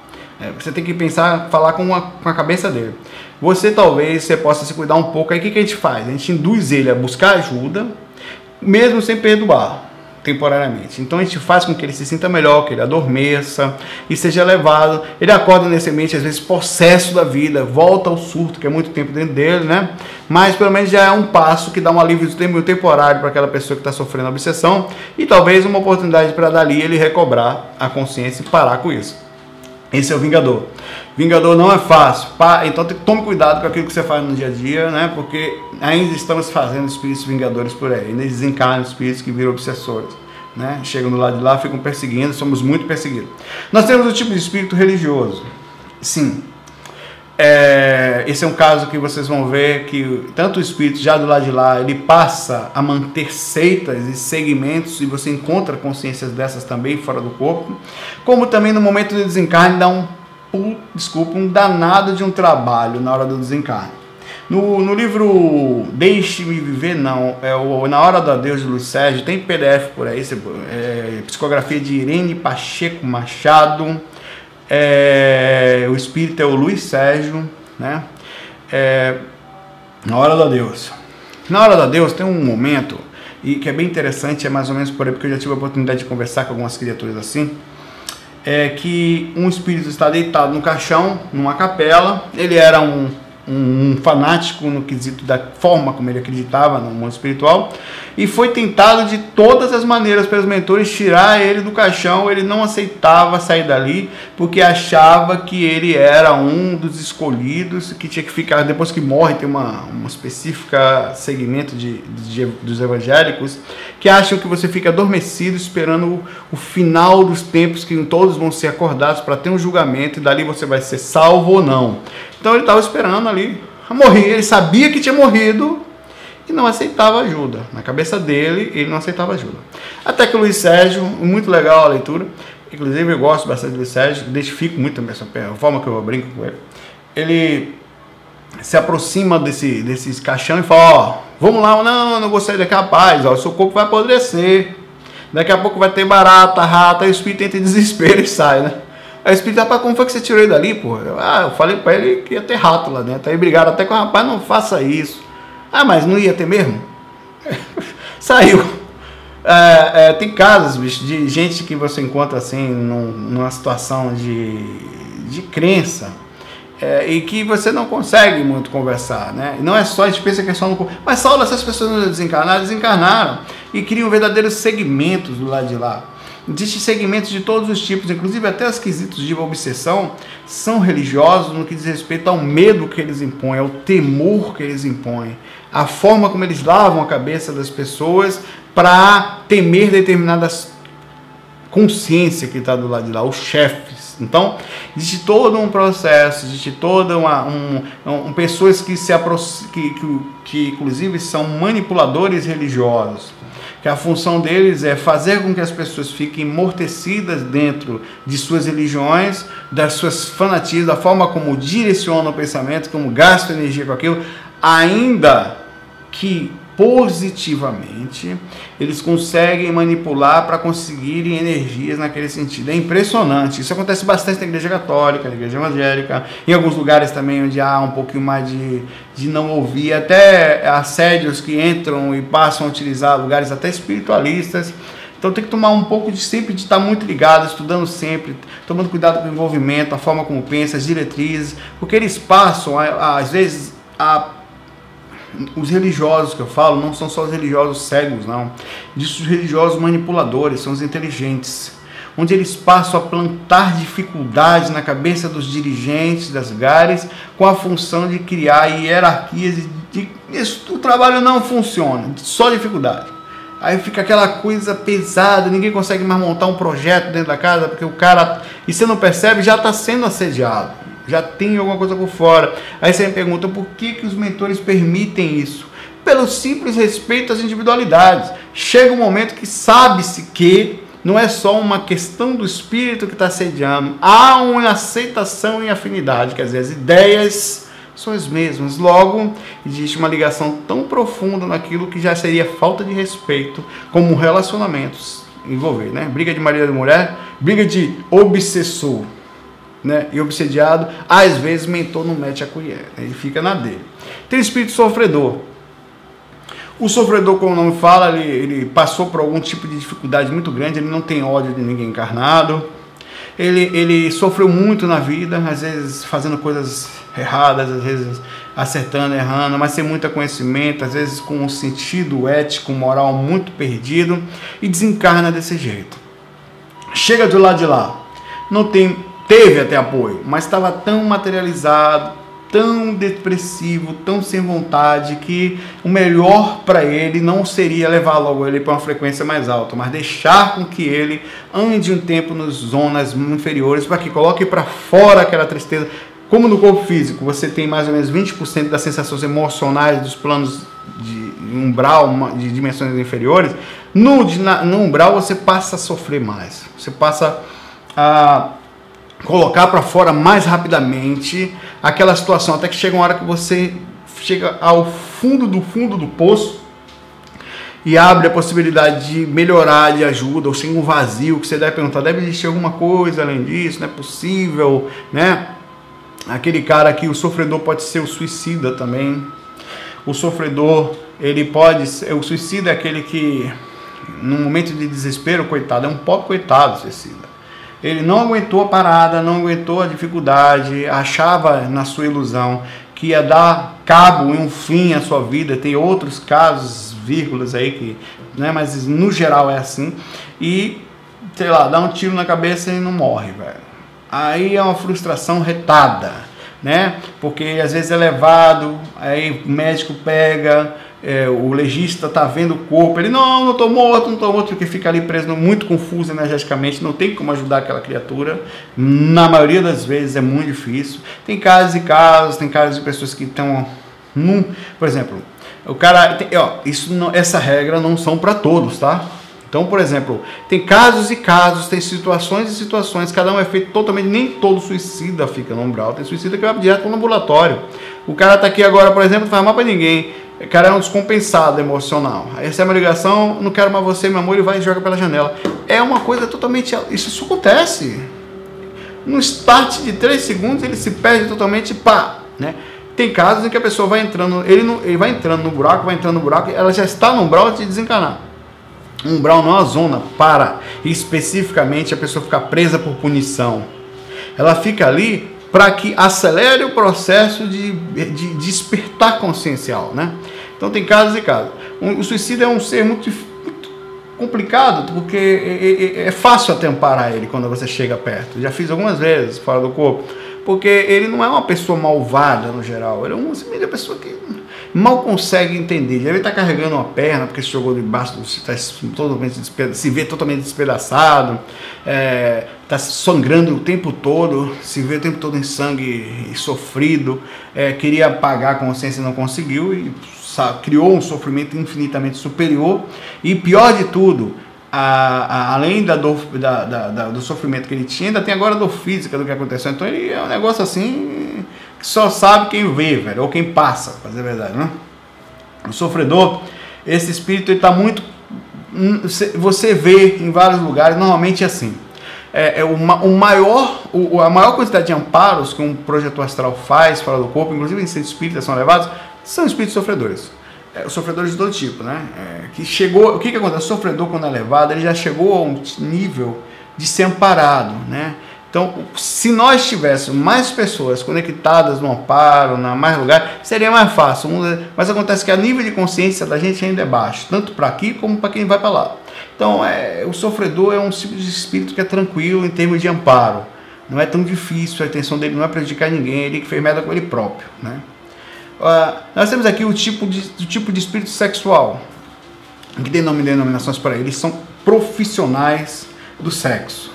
Você tem que pensar, falar com a cabeça dele. Você possa se cuidar um pouco. Aí o que a gente faz? A gente induz ele a buscar ajuda, mesmo sem perdoar, temporariamente. Então a gente faz com que ele se sinta melhor, que ele adormeça e seja levado. Ele acorda nesse ambiente, às vezes, possesso da vida, volta ao surto, que é muito tempo dentro dele, né? Mas pelo menos já é um passo que dá um alívio temporário para aquela pessoa que está sofrendo a obsessão e talvez uma oportunidade para dali ele recobrar a consciência e parar com isso. Esse é o Vingador. Vingador não é fácil. Então tome cuidado com aquilo que você faz no dia a dia, né? Porque ainda estamos fazendo espíritos vingadores por aí. Ainda desencarnam espíritos que viram obsessores, né? Chegam do lado de lá, ficam perseguindo. Somos muito perseguidos. Nós temos o tipo de espírito religioso. Sim. Esse é um caso que vocês vão ver que tanto o espírito já do lado de lá, ele passa a manter seitas e segmentos, e você encontra consciências dessas também fora do corpo, como também no momento do desencarne dá um danado de um trabalho na hora do desencarne. No livro Deixe-me Viver, Na Hora do Adeus de Luiz Sérgio, tem PDF por aí, psicografia de Irene Pacheco Machado. O espírito é o Luiz Sérgio, né? Na Hora do Adeus. Na Hora do Adeus tem um momento e que é bem interessante, é mais ou menos por aí, porque eu já tive a oportunidade de conversar com algumas criaturas assim, que um espírito está deitado no caixão, numa capela. Ele era um fanático no quesito da forma como ele acreditava no mundo espiritual, e foi tentado de todas as maneiras pelos mentores tirar ele do caixão. Ele não aceitava sair dali, porque achava que ele era um dos escolhidos, que tinha que ficar, depois que morre, tem uma específica segmento dos evangélicos, que acham que você fica adormecido esperando o final dos tempos, que todos vão ser acordados para ter um julgamento, e dali você vai ser salvo ou não. Então ele estava esperando ali morrer, ele sabia que tinha morrido e não aceitava ajuda. Na cabeça dele, ele não aceitava ajuda. Até que o Luiz Sérgio, muito legal a leitura, inclusive eu gosto bastante do Luiz Sérgio, identifico muito também a forma que eu brinco com ele. Ele se aproxima desse caixão e fala: vamos lá, não vou sair daqui, rapaz, o seu corpo vai apodrecer, daqui a pouco vai ter barata, rata. Aí o espírito entra em desespero e sai, né? Aí o espírito: rapaz, como foi que você tirou ele dali, pô? Eu falei pra ele que ia ter rato lá dentro. Aí brigaram até com o rapaz: não faça isso. Mas não ia ter mesmo? Saiu. Tem casos, bicho, de gente que você encontra assim, numa situação de crença, e que você não consegue muito conversar, né? Não é só, a gente pensa que é só no corpo. Mas Saulo, essas pessoas não desencarnaram e criam verdadeiros segmentos do lado de lá. Existem segmentos de todos os tipos, inclusive até os quesitos de obsessão são religiosos no que diz respeito ao medo que eles impõem, ao temor que eles impõem, a forma como eles lavam a cabeça das pessoas para temer determinadas consciência que está do lado de lá, os chefes. Então, existe todo um processo, existe toda pessoas que que inclusive são manipuladores religiosos, que a função deles é fazer com que as pessoas fiquem amortecidas dentro de suas religiões, das suas fanatismos, da forma como direcionam o pensamento, como gastam energia com aquilo, ainda que positivamente, eles conseguem manipular para conseguirem energias naquele sentido. É impressionante. Isso acontece bastante na igreja católica, na igreja evangélica, em alguns lugares também onde há um pouquinho mais de não ouvir, até assédios que entram e passam a utilizar lugares até espiritualistas. Então tem que tomar um pouco de sempre de estar muito ligado, estudando sempre, tomando cuidado com o envolvimento, a forma como pensa, as diretrizes, porque eles passam, às vezes, os religiosos que eu falo, não são só os religiosos cegos, não. Diz os religiosos manipuladores, são os inteligentes, onde eles passam a plantar dificuldades na cabeça dos dirigentes das lugares com a função de criar hierarquias. O trabalho não funciona, só dificuldade. Aí fica aquela coisa pesada, ninguém consegue mais montar um projeto dentro da casa, porque o cara, e você não percebe, já está sendo assediado. Já tem alguma coisa por fora. Aí você me pergunta por que os mentores permitem isso? Pelo simples respeito às individualidades. Chega um momento que sabe-se que não é só uma questão do espírito que está assediando, há uma aceitação e afinidade, quer dizer, as ideias são as mesmas. Logo, existe uma ligação tão profunda naquilo que já seria falta de respeito, como relacionamentos envolver, né? Briga de marido e mulher, briga de obsessor, né, e obsediado, às vezes mentor não mete a colher, ele fica na dele. Tem espírito sofredor. O sofredor, como o nome fala, ele passou por algum tipo de dificuldade muito grande, ele não tem ódio de ninguém encarnado, ele sofreu muito na vida, às vezes fazendo coisas erradas, às vezes acertando, errando, mas sem muito conhecimento, às vezes com um sentido ético, moral muito perdido, e desencarna desse jeito. Chega do lado de lá, não tem. Teve até apoio, mas estava tão materializado, tão depressivo, tão sem vontade, que o melhor para ele não seria levar logo ele para uma frequência mais alta, mas deixar com que ele ande um tempo nas zonas inferiores, para que coloque para fora aquela tristeza. Como no corpo físico, você tem mais ou menos 20% das sensações emocionais dos planos de umbral, de dimensões inferiores, no umbral você passa a sofrer mais, você passa a colocar para fora mais rapidamente aquela situação, até que chega uma hora que você chega ao fundo do poço e abre a possibilidade de melhorar, de ajuda, ou chega um vazio que você deve perguntar, deve existir alguma coisa além disso, não é possível, né? Aquele cara aqui, o sofredor pode ser o suicida também. O sofredor, ele pode ser, o suicida é aquele que, num momento de desespero, coitado, é um pobre coitado suicida. Ele não aguentou a parada, não aguentou a dificuldade, achava na sua ilusão que ia dar cabo e um fim à sua vida. Tem outros casos, vírgulas aí, que, né, mas no geral é assim. E, sei lá, dá um tiro na cabeça e não morre, velho. Aí é uma frustração retada, né? Porque às vezes é levado, aí o médico pega... o legista está vendo o corpo, ele não estou morto, porque fica ali preso, muito confuso energeticamente, não tem como ajudar aquela criatura, na maioria das vezes é muito difícil. Tem casos e casos, tem casos de pessoas que estão, por exemplo, o cara, essa regra não são para todos, tá? Então, por exemplo, tem casos e casos, tem situações e situações, cada um é feito totalmente, nem todo suicida fica no umbral, tem suicida que vai direto para o ambulatório. O cara está aqui agora, por exemplo, não faz mal para ninguém, o cara é um descompensado emocional. Essa é uma ligação, não quero mais você, meu amor, ele vai e joga pela janela. É uma coisa totalmente... Isso acontece. No start de 3 segundos, ele se perde totalmente, pá, né? Tem casos em que a pessoa vai entrando, ele vai entrando no buraco, ela já está no umbral de desencanar. Um umbral não é uma zona para, especificamente, a pessoa ficar presa por punição. Ela fica ali para que acelere o processo de despertar consciencial, né? Então tem casos e casos. O suicídio é um ser muito complicado, porque é fácil até amparar ele quando você chega perto. Já fiz algumas vezes fora do corpo, porque ele não é uma pessoa malvada no geral, ele é uma pessoa que mal consegue entender. Ele está carregando uma perna porque se jogou debaixo, se vê totalmente despedaçado, está sangrando o tempo todo, se vê o tempo todo em sangue e sofrido, queria apagar a consciência e não conseguiu, e criou um sofrimento infinitamente superior. E pior de tudo, além da dor, do sofrimento que ele tinha, ainda tem agora a dor física do que aconteceu. Então ele é um negócio assim que só sabe quem vê, velho, ou quem passa, pra dizer a verdade, né? O sofredor, Esse espírito está muito... Você vê em vários lugares, normalmente é assim. A maior quantidade de amparos que um projetor astral faz fora do corpo, inclusive em centros espíritas são levados, são espíritos sofredores. Sofredores de todo tipo, né? O que acontece? O sofredor, quando é levado, ele já chegou a um nível de ser amparado, né? Então, se nós tivéssemos mais pessoas conectadas no amparo, na mais lugar, seria mais fácil. Mas acontece que a nível de consciência da gente ainda é baixo, tanto para aqui como para quem vai para lá. Então, o sofredor é um tipo de espírito que é tranquilo em termos de amparo. Não é tão difícil, a intenção dele não é prejudicar ninguém, ele que fez merda com ele próprio, né? Nós temos aqui o tipo de espírito sexual, que tem denominações para eles, são profissionais do sexo.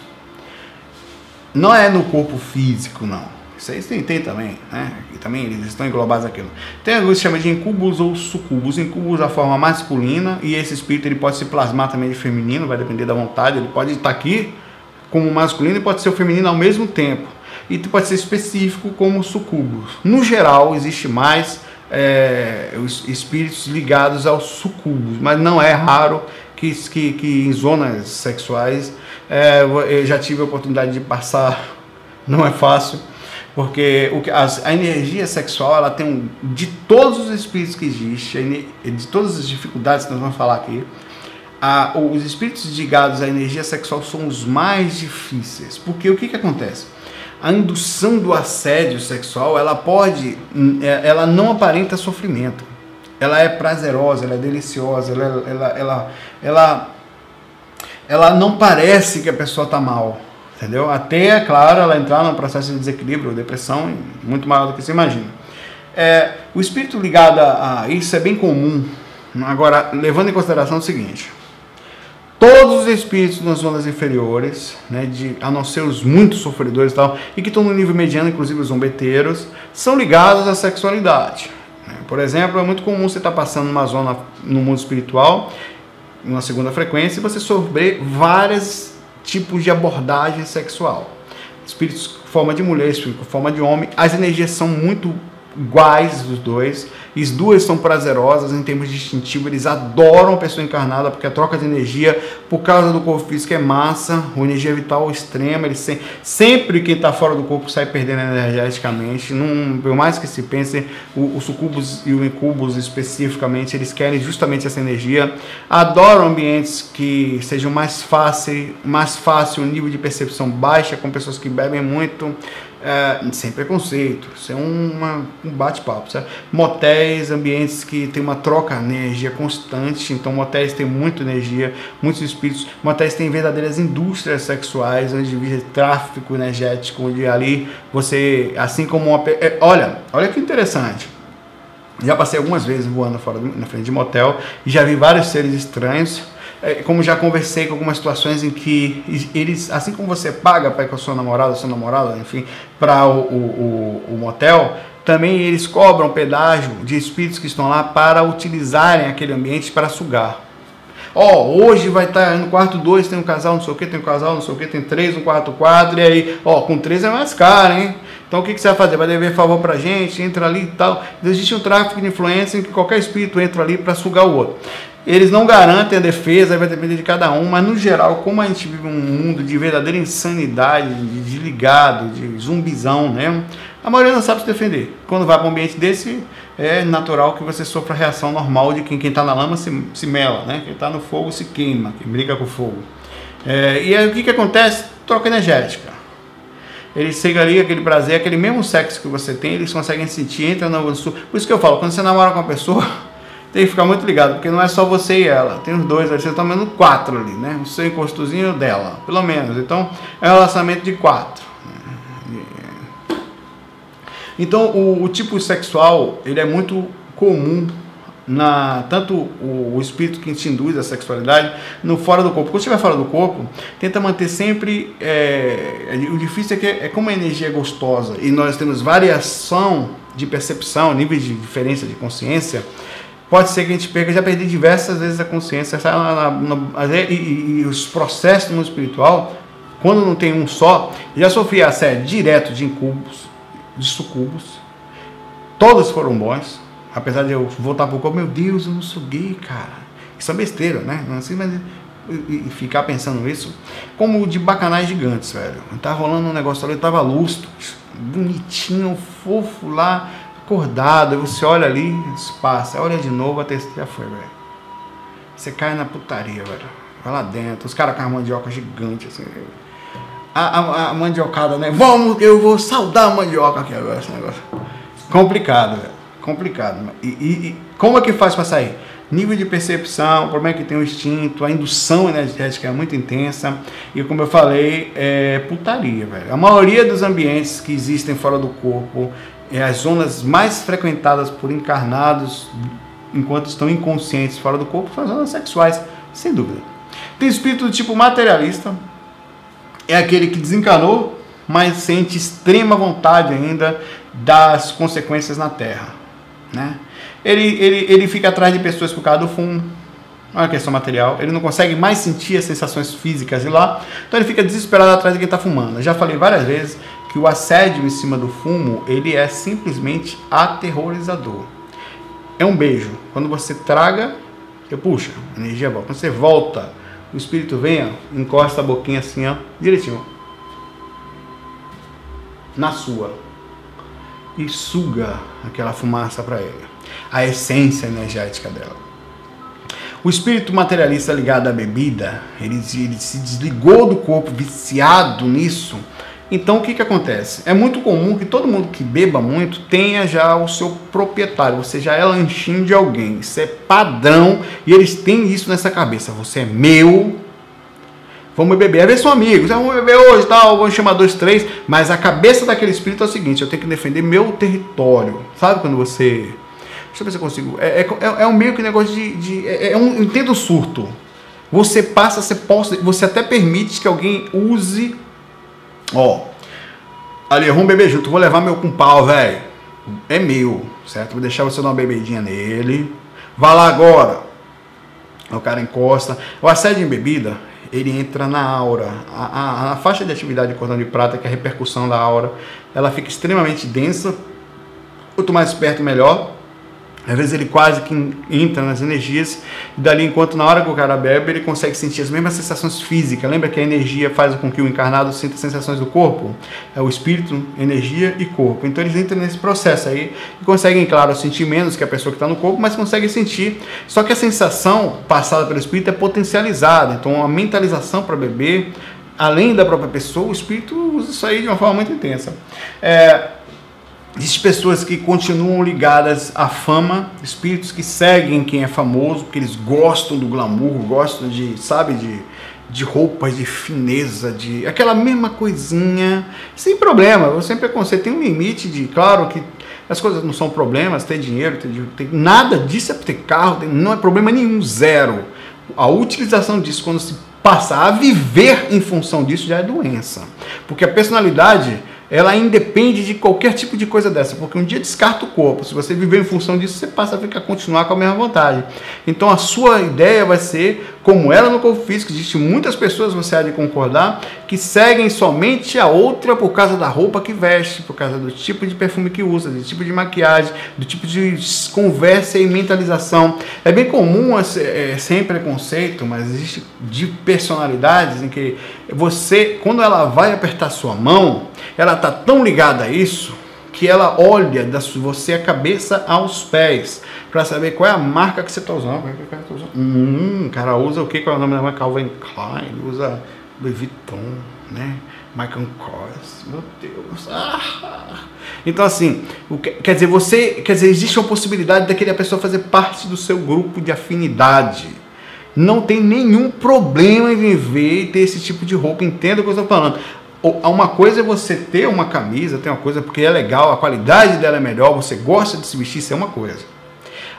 Não é no corpo físico, não. Isso aí tem também, né? E também eles estão englobados naquilo. Tem algo que se chama de incubus ou sucubus. Incubus a forma masculina, e esse espírito ele pode se plasmar também de feminino, vai depender da vontade. Ele pode estar aqui como masculino e pode ser o feminino ao mesmo tempo. E pode ser específico como sucubus. No geral, existe mais os espíritos ligados aos sucubus, mas não é raro que em zonas sexuais eu já tive a oportunidade de passar, não é fácil, porque a energia sexual, ela tem de todos os espíritos que existem, de todas as dificuldades que nós vamos falar aqui, os espíritos ligados à energia sexual são os mais difíceis, porque o que acontece? A indução do assédio sexual, ela não aparenta sofrimento, ela é prazerosa, ela é deliciosa, ela não parece que a pessoa está mal, entendeu? Até, é claro, ela entrar num processo de desequilíbrio, depressão, muito maior do que você imagina. O espírito ligado a isso é bem comum. Agora, levando em consideração o seguinte: todos os espíritos nas zonas inferiores, né, a não ser os muito sofredores e tal, e que estão no nível mediano, inclusive os zombeteiros, são ligados à sexualidade. Por exemplo, é muito comum você estar passando numa zona no mundo espiritual, numa segunda frequência, e você sofrer vários tipos de abordagem sexual. Espíritos com forma de mulher, espíritos com forma de homem, as energias são muito iguais dos dois, e as duas são prazerosas em termos distintivos, eles adoram a pessoa encarnada, porque a troca de energia, por causa do corpo físico, é massa, a energia vital extrema, sempre quem está fora do corpo sai perdendo energeticamente, por mais que se pense, os sucubus e o incubus especificamente, eles querem justamente essa energia, adoram ambientes que sejam mais fácil, o nível de percepção baixa, com pessoas que bebem muito, sem preconceito, isso é um bate-papo, certo? Motéis, ambientes que tem uma troca de energia constante, então motéis tem muita energia, muitos espíritos, motéis tem verdadeiras indústrias sexuais, onde vive tráfico energético, onde ali você, assim como olha que interessante, já passei algumas vezes voando na frente de motel, e já vi vários seres estranhos, como já conversei com algumas situações em que eles, assim como você paga para ir com a sua namorada, enfim, para o motel, também eles cobram pedágio de espíritos que estão lá para utilizarem aquele ambiente para sugar. Hoje vai estar no quarto 2, tem um casal, não sei o que, tem um casal, não sei o que, tem 3 no quarto 4, e aí, com 3 é mais caro, hein? Então o que você vai fazer? Vai dever favor pra gente, entra ali e tal. Existe um tráfico de influência em que qualquer espírito entra ali para sugar o outro. Eles não garantem a defesa, vai depender de cada um, mas no geral, como a gente vive um mundo de verdadeira insanidade, de desligado, de zumbizão, né? A maioria não sabe se defender. Quando vai para um ambiente desse, é natural que você sofra a reação normal de quem está na lama se mela, né? Quem está no fogo se queima, quem briga com o fogo. E aí o que acontece? Troca energética. Eles chegam ali, aquele prazer, aquele mesmo sexo que você tem, eles conseguem sentir, entra no sul. Por isso que eu falo, quando você namora com uma pessoa, tem que ficar muito ligado, porque não é só você e ela, tem os dois, você está vendo 4 ali, né? O seu encostozinho dela, pelo menos. Então, é um relacionamento de 4. Então, o tipo sexual, ele é muito comum, tanto o espírito que te induz a sexualidade, no fora do corpo. Quando estiver fora do corpo, tenta manter sempre, o difícil é que como a energia é gostosa, e nós temos variação de percepção, nível de diferença de consciência, pode ser que a gente já perdi diversas vezes a consciência, e os processos no mundo espiritual, quando não tem um só, já sofri assédio direto de incubos, de sucubos, todos foram bons, apesar de eu voltar pro corpo, meu Deus, eu não sou gay, cara. Isso é besteira, né? Não assim, mas e ficar pensando isso, como de bacanais gigantes, velho. Tá rolando um negócio ali, tava lustro, bonitinho, fofo lá, acordado, aí você olha ali, passa, olha de novo, até já foi, velho. Você cai na putaria, velho. Vai lá dentro, os caras com a mandioca gigante, assim. A mandiocada, né? Vamos, eu vou saudar a mandioca aqui agora, esse negócio. Complicado, velho. Complicado. E como é que faz pra sair? Nível de percepção, o problema é que tem o instinto, a indução energética é muito intensa e, como eu falei, é putaria, velho. A maioria dos ambientes que existem fora do corpo, as zonas mais frequentadas por encarnados enquanto estão inconscientes fora do corpo, são as zonas sexuais, sem dúvida. Tem espírito do tipo materialista, é aquele que desencarnou, mas sente extrema vontade ainda das consequências na Terra, né? Ele fica atrás de pessoas por causa do fumo, não é uma questão material, ele não consegue mais sentir as sensações físicas de lá, então ele fica desesperado atrás de quem está fumando. Eu já falei várias vezes que o assédio em cima do fumo, ele é simplesmente aterrorizador. É um beijo, quando você traga, você puxa, a energia volta, quando você volta, o espírito vem, ó, encosta a boquinha assim, ó, direitinho, na sua, e suga aquela fumaça para ele, a essência energética dela. O espírito materialista ligado à bebida, ele se desligou do corpo, viciado nisso. Então o que acontece? É muito comum que todo mundo que beba muito tenha já o seu proprietário, você já é lanchinho de alguém, isso é padrão e eles têm isso nessa cabeça, você é meu, vamos beber, às vezes são amigos, vamos beber hoje, tal, vamos chamar 2, 3, mas a cabeça daquele espírito é o seguinte, eu tenho que defender meu território, sabe quando você... Deixa eu ver se eu consigo, é um meio que negócio entenda o surto, você passa, você até permite que alguém use... Ó, ali, vamos beber junto, vou levar meu com pau, velho. É meu, certo? Vou deixar você dar uma bebedinha nele. Vai lá agora. O cara encosta. O assédio em bebida, ele entra na aura. A faixa de atividade de cordão de prata, que é a repercussão da aura, ela fica extremamente densa. Quanto mais perto, melhor. Às vezes ele quase que entra nas energias, e dali, enquanto na hora que o cara bebe, ele consegue sentir as mesmas sensações físicas. Lembra que a energia faz com que o encarnado sinta as sensações do corpo? É o espírito, energia e corpo. Então eles entram nesse processo aí, e conseguem, claro, sentir menos que a pessoa que está no corpo, mas conseguem sentir. Só que a sensação passada pelo espírito é potencializada. Então a mentalização para beber, além da própria pessoa, o espírito usa isso aí de uma forma muito intensa. Existem pessoas que continuam ligadas à fama, espíritos que seguem quem é famoso, porque eles gostam do glamour, gostam de roupas, de fineza, de aquela mesma coisinha, sem problema, sem preconceito. Tem um limite de, claro que as coisas não são problemas, ter dinheiro, nada disso é ter carro, não é problema nenhum, zero. A utilização disso, quando se passa a viver em função disso, já é doença, porque a personalidade... ela independe de qualquer tipo de coisa dessa, porque um dia descarta o corpo, se você viver em função disso, você passa a continuar com a mesma vontade. Então a sua ideia vai ser, como era no corpo físico, existem muitas pessoas, você há de concordar, que seguem somente a outra por causa da roupa que veste, por causa do tipo de perfume que usa, do tipo de maquiagem, do tipo de conversa e mentalização. É bem comum, sem preconceito, mas existe de personalidades em que você, quando ela vai apertar sua mão, ela está tão ligada a isso que ela olha você a cabeça aos pés para saber qual é a marca que você está usando. O cara usa o que? Qual é o nome da marca? Calvin Klein, usa Louis Vuitton, né? Michael Kors, meu Deus. Então assim, quer dizer, existe uma possibilidade daquela pessoa fazer parte do seu grupo de afinidade. Não tem nenhum problema em viver e ter esse tipo de roupa, entenda o que eu estou falando. Uma coisa é você ter uma camisa, ter uma coisa porque é legal, a qualidade dela é melhor, você gosta de se vestir, isso é uma coisa.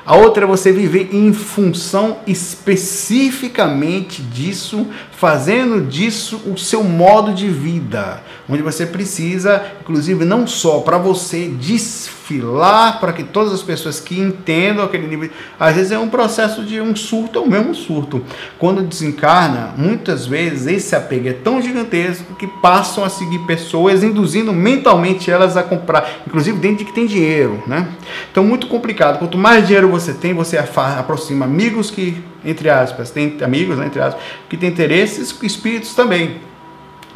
A outra é você viver em função especificamente disso, fazendo disso o seu modo de vida, onde você precisa, inclusive, não só para você desfilar para que todas as pessoas que entendam aquele nível... Às vezes é um processo de um surto, é o mesmo surto. Quando desencarna, muitas vezes esse apego é tão gigantesco que passam a seguir pessoas, induzindo mentalmente elas a comprar, inclusive dentro de que tem dinheiro, né? Então, muito complicado. Quanto mais dinheiro você tem, você aproxima amigos que, entre aspas, tem amigos, né, entre aspas, que tem interesses, espíritos também.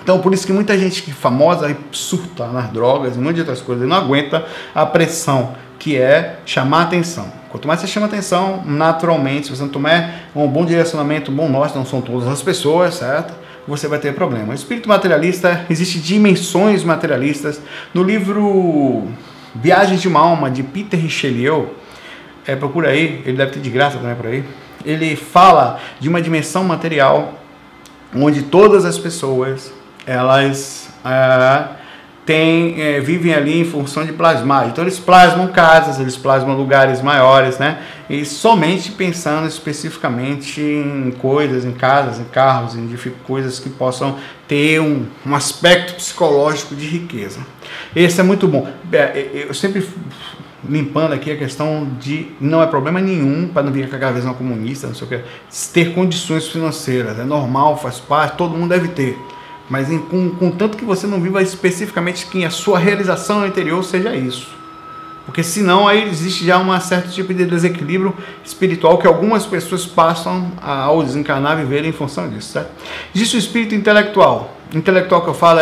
Então, por isso que muita gente que famosa surta nas drogas e um monte de outras coisas, não aguenta a pressão, que é chamar atenção. Quanto mais você chama atenção, naturalmente, se você não tomar um bom direcionamento, um bom norte, não são todas as pessoas, certo? Você vai ter problema. O espírito materialista, existem dimensões materialistas. No livro Viagens de uma Alma, de Peter Richelieu, procura aí, ele deve ter de graça também por aí, ele fala de uma dimensão material onde todas as pessoas elas vivem ali em função de plasmar. Então eles plasmam casas, eles plasmam lugares maiores, né? E somente pensando especificamente em coisas, em casas, em carros, em coisas que possam ter um aspecto psicológico de riqueza. Esse é muito bom. Eu sempre limpando aqui a questão de não é problema nenhum, para não vir com aquela visão comunista, não sei o que, ter condições financeiras, é normal, faz parte, todo mundo deve ter. Mas contanto que você não viva especificamente que a sua realização interior seja isso. Porque senão aí existe já um certo tipo de desequilíbrio espiritual que algumas pessoas passam ao desencarnar viver em função disso, certo? Existe o espírito intelectual. Intelectual que eu falo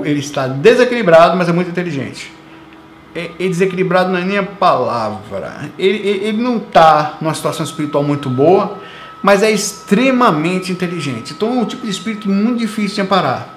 ele está desequilibrado, mas é muito inteligente. Desequilibrado não é nem a palavra. Ele não está numa situação espiritual muito boa, mas é extremamente inteligente. Então é um tipo de espírito muito difícil de amparar.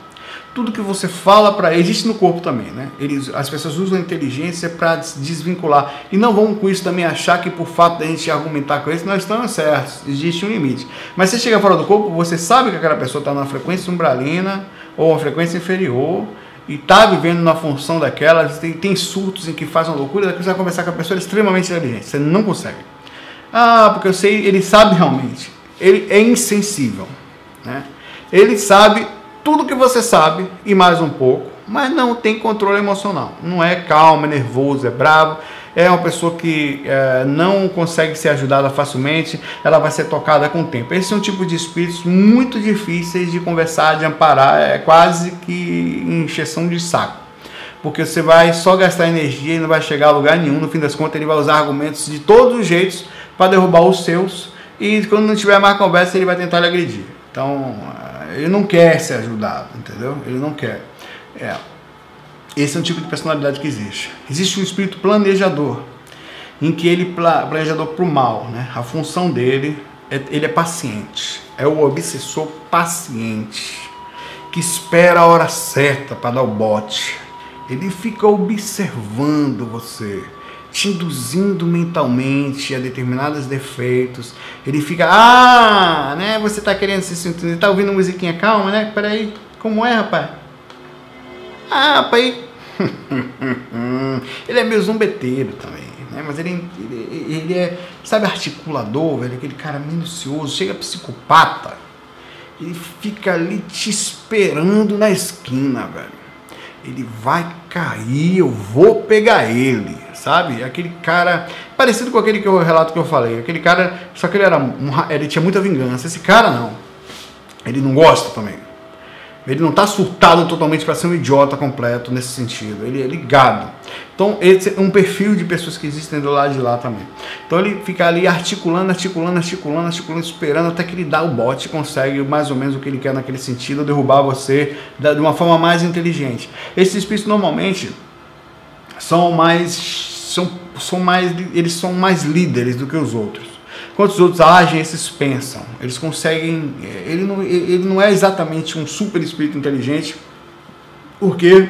Tudo que você fala para ele, existe no corpo também, né? As pessoas usam a inteligência para se desvincular. E não vão com isso também achar que por fato de a gente argumentar com isso, nós estamos certos. Existe um limite. Mas se você chega fora do corpo, você sabe que aquela pessoa está numa frequência umbralina ou uma frequência inferior e está vivendo na função daquela. Tem surtos em que faz uma loucura, daqui você vai conversar com a pessoa extremamente inteligente. Você não consegue. Porque eu sei, ele sabe realmente. Ele é insensível, né? Ele sabe tudo que você sabe e mais um pouco, mas não tem controle emocional. Não é calmo, é nervoso, é bravo. É uma pessoa que não consegue ser ajudada facilmente. Ela vai ser tocada com o tempo. Esse é um tipo de espíritos muito difíceis de conversar, de amparar. É quase que encheção de saco. Porque você vai só gastar energia e não vai chegar a lugar nenhum. No fim das contas, ele vai usar argumentos de todos os jeitos para derrubar os seus. E quando não tiver mais conversa, ele vai tentar lhe agredir. Então, ele não quer ser ajudado, entendeu? Ele não quer. Esse é um tipo de personalidade que existe. Existe um espírito planejador, em que ele planejador para o mal, né? A função dele, ele é paciente. É o obsessor paciente, que espera a hora certa para dar o bote. Ele fica observando você, te induzindo mentalmente a determinados defeitos. Ele fica, né, você tá querendo se sentir, tá ouvindo musiquinha calma, né? Peraí, como é, rapaz? Rapaz, ele é meio zombeteiro também, né? Mas ele é, sabe, articulador, velho, aquele cara minucioso, chega psicopata, ele fica ali te esperando na esquina, velho. Ele vai cair, eu vou pegar ele, sabe? Aquele cara, parecido com aquele relato que eu falei. Aquele cara, só que ele tinha muita vingança. Esse cara não. Ele não gosta também. Ele não está surtado totalmente para ser um idiota completo nesse sentido. Ele é ligado. Então, esse é um perfil de pessoas que existem do lado de lá também. Então, ele fica ali articulando, esperando até que ele dá o bote e consegue mais ou menos o que ele quer naquele sentido, derrubar você de uma forma mais inteligente. Esses espíritos normalmente eles são mais líderes do que os outros. Quando os outros agem, esses pensam. Eles conseguem... Ele não é exatamente um super espírito inteligente, porque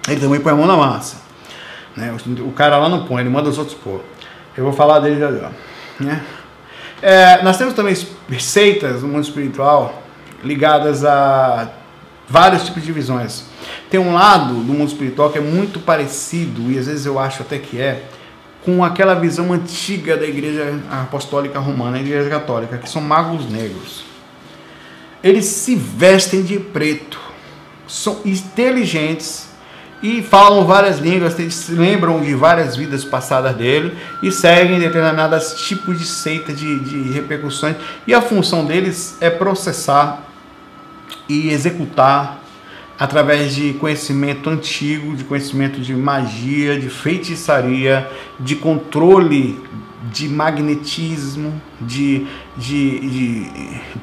ele também põe a mão na massa, né? O cara lá não põe, ele manda os outros pôr. Eu vou falar dele já, né? Nós temos também receitas no mundo espiritual ligadas a vários tipos de visões. Tem um lado do mundo espiritual que é muito parecido, e às vezes eu acho até que com aquela visão antiga da Igreja Apostólica Romana, a Igreja Católica, que são magos negros. Eles se vestem de preto, são inteligentes e falam várias línguas, eles se lembram de várias vidas passadas dele e seguem determinados tipos de seita, de repercussões, e a função deles é processar e executar através de conhecimento antigo, de conhecimento de magia, de feitiçaria, de controle de magnetismo, de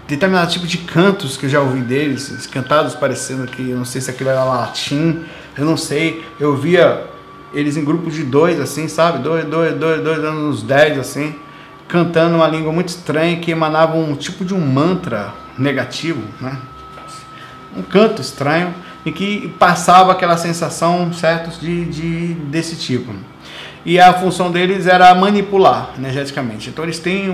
determinado tipo de cantos que eu já ouvi deles, cantados parecendo que, eu não sei se aquilo era latim, eu não sei, eu via eles em grupos de 2, assim, sabe, dois, uns 10, assim, cantando uma língua muito estranha que emanava um tipo de um mantra negativo, né? Um canto estranho e que passava aquela sensação, certo, desse tipo. E a função deles era manipular energeticamente. Então eles têm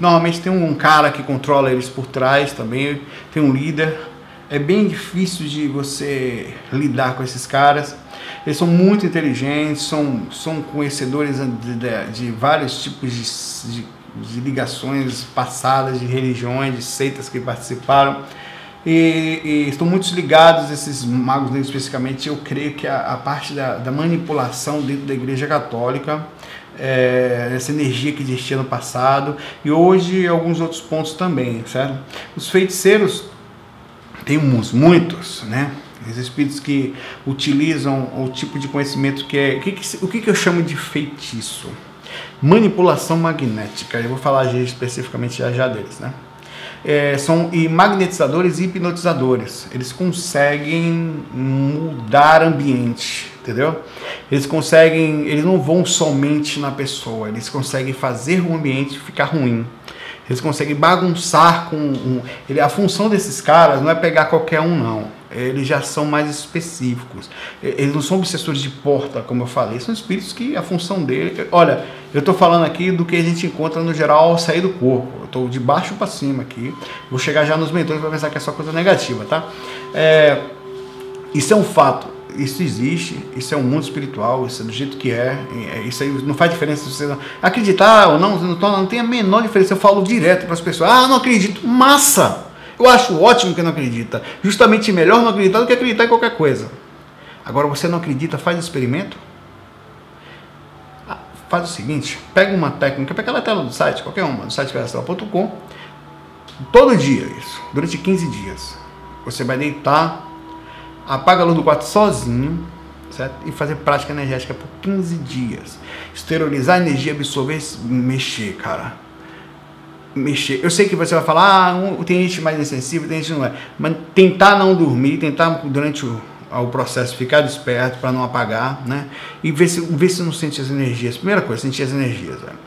normalmente tem um cara que controla eles por trás também, tem um líder. É bem difícil de você lidar com esses caras. Eles são muito inteligentes, são conhecedores de vários tipos de ligações passadas, de religiões, de seitas que participaram. E estão muito ligados, esses magos negros especificamente. Eu creio que a parte da manipulação dentro da Igreja Católica, essa energia que existia no passado e hoje alguns outros pontos também, certo? Os feiticeiros tem muitos, né? Os espíritos que utilizam o tipo de conhecimento que é... O que eu chamo de feitiço? Manipulação magnética. Eu vou falar especificamente já deles, né? São magnetizadores e hipnotizadores. Eles conseguem mudar ambiente, entendeu? Eles não vão somente na pessoa, eles conseguem fazer o ambiente ficar ruim. Eles conseguem bagunçar a função desses caras não é pegar qualquer um, não. Eles já são mais específicos. Eles não são obsessores de porta, como eu falei. São espíritos que a função dele... Olha, eu estou falando aqui do que a gente encontra no geral ao sair do corpo. Eu estou de baixo para cima aqui. Vou chegar já nos mentores para pensar que é só coisa negativa, tá? Isso é um fato. Isso existe. Isso é um mundo espiritual. Isso é do jeito que é. Isso aí não faz diferença se você acreditar ou não. Não tem a menor diferença. Eu falo direto para as pessoas. Ah, não acredito. Massa! Eu acho ótimo que não acredita. Justamente melhor não acreditar do que acreditar em qualquer coisa. Agora você não acredita, faz o experimento. Faz o seguinte, pega uma técnica, pega aquela tela do site, qualquer uma, do site verastral.com, todo dia isso, durante 15 dias. Você vai deitar, apaga a luz do quarto sozinho, certo? E fazer prática energética por 15 dias. Esterilizar a energia, absorver, mexer, cara. Mexer. Eu sei que você vai falar, tem gente mais insensível, tem gente que não é, mas tentar não dormir, tentar durante o processo ficar desperto para não apagar, né? E ver se não sente as energias. Primeira coisa, sentir as energias. Velho.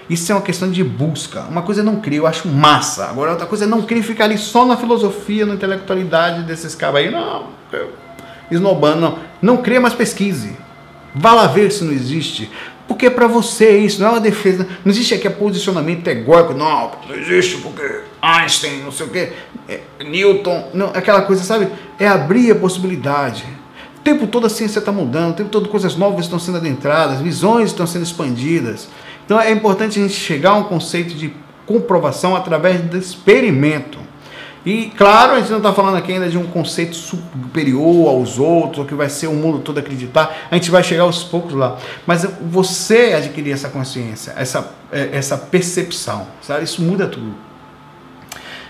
Isso é uma questão de busca. Uma coisa é não crer, eu acho massa. Agora outra coisa é não crer e ficar ali só na filosofia, na intelectualidade desses cabos aí. Não, esnobando, não. Não crê, mas pesquise. Vá lá ver se não existe. Porque para você isso não é uma defesa, não existe aqui posicionamento egóico, não existe porque Einstein, não sei o que, Newton, não, aquela coisa, sabe? É abrir a possibilidade. O tempo todo a ciência está mudando, o tempo todo coisas novas estão sendo adentradas, visões estão sendo expandidas. Então é importante a gente chegar a um conceito de comprovação através do experimento. E claro, a gente não está falando aqui ainda de um conceito superior aos outros, ou que vai ser o mundo todo acreditar, a gente vai chegar aos poucos lá. Mas você adquirir essa consciência, essa percepção, sabe? Isso muda tudo.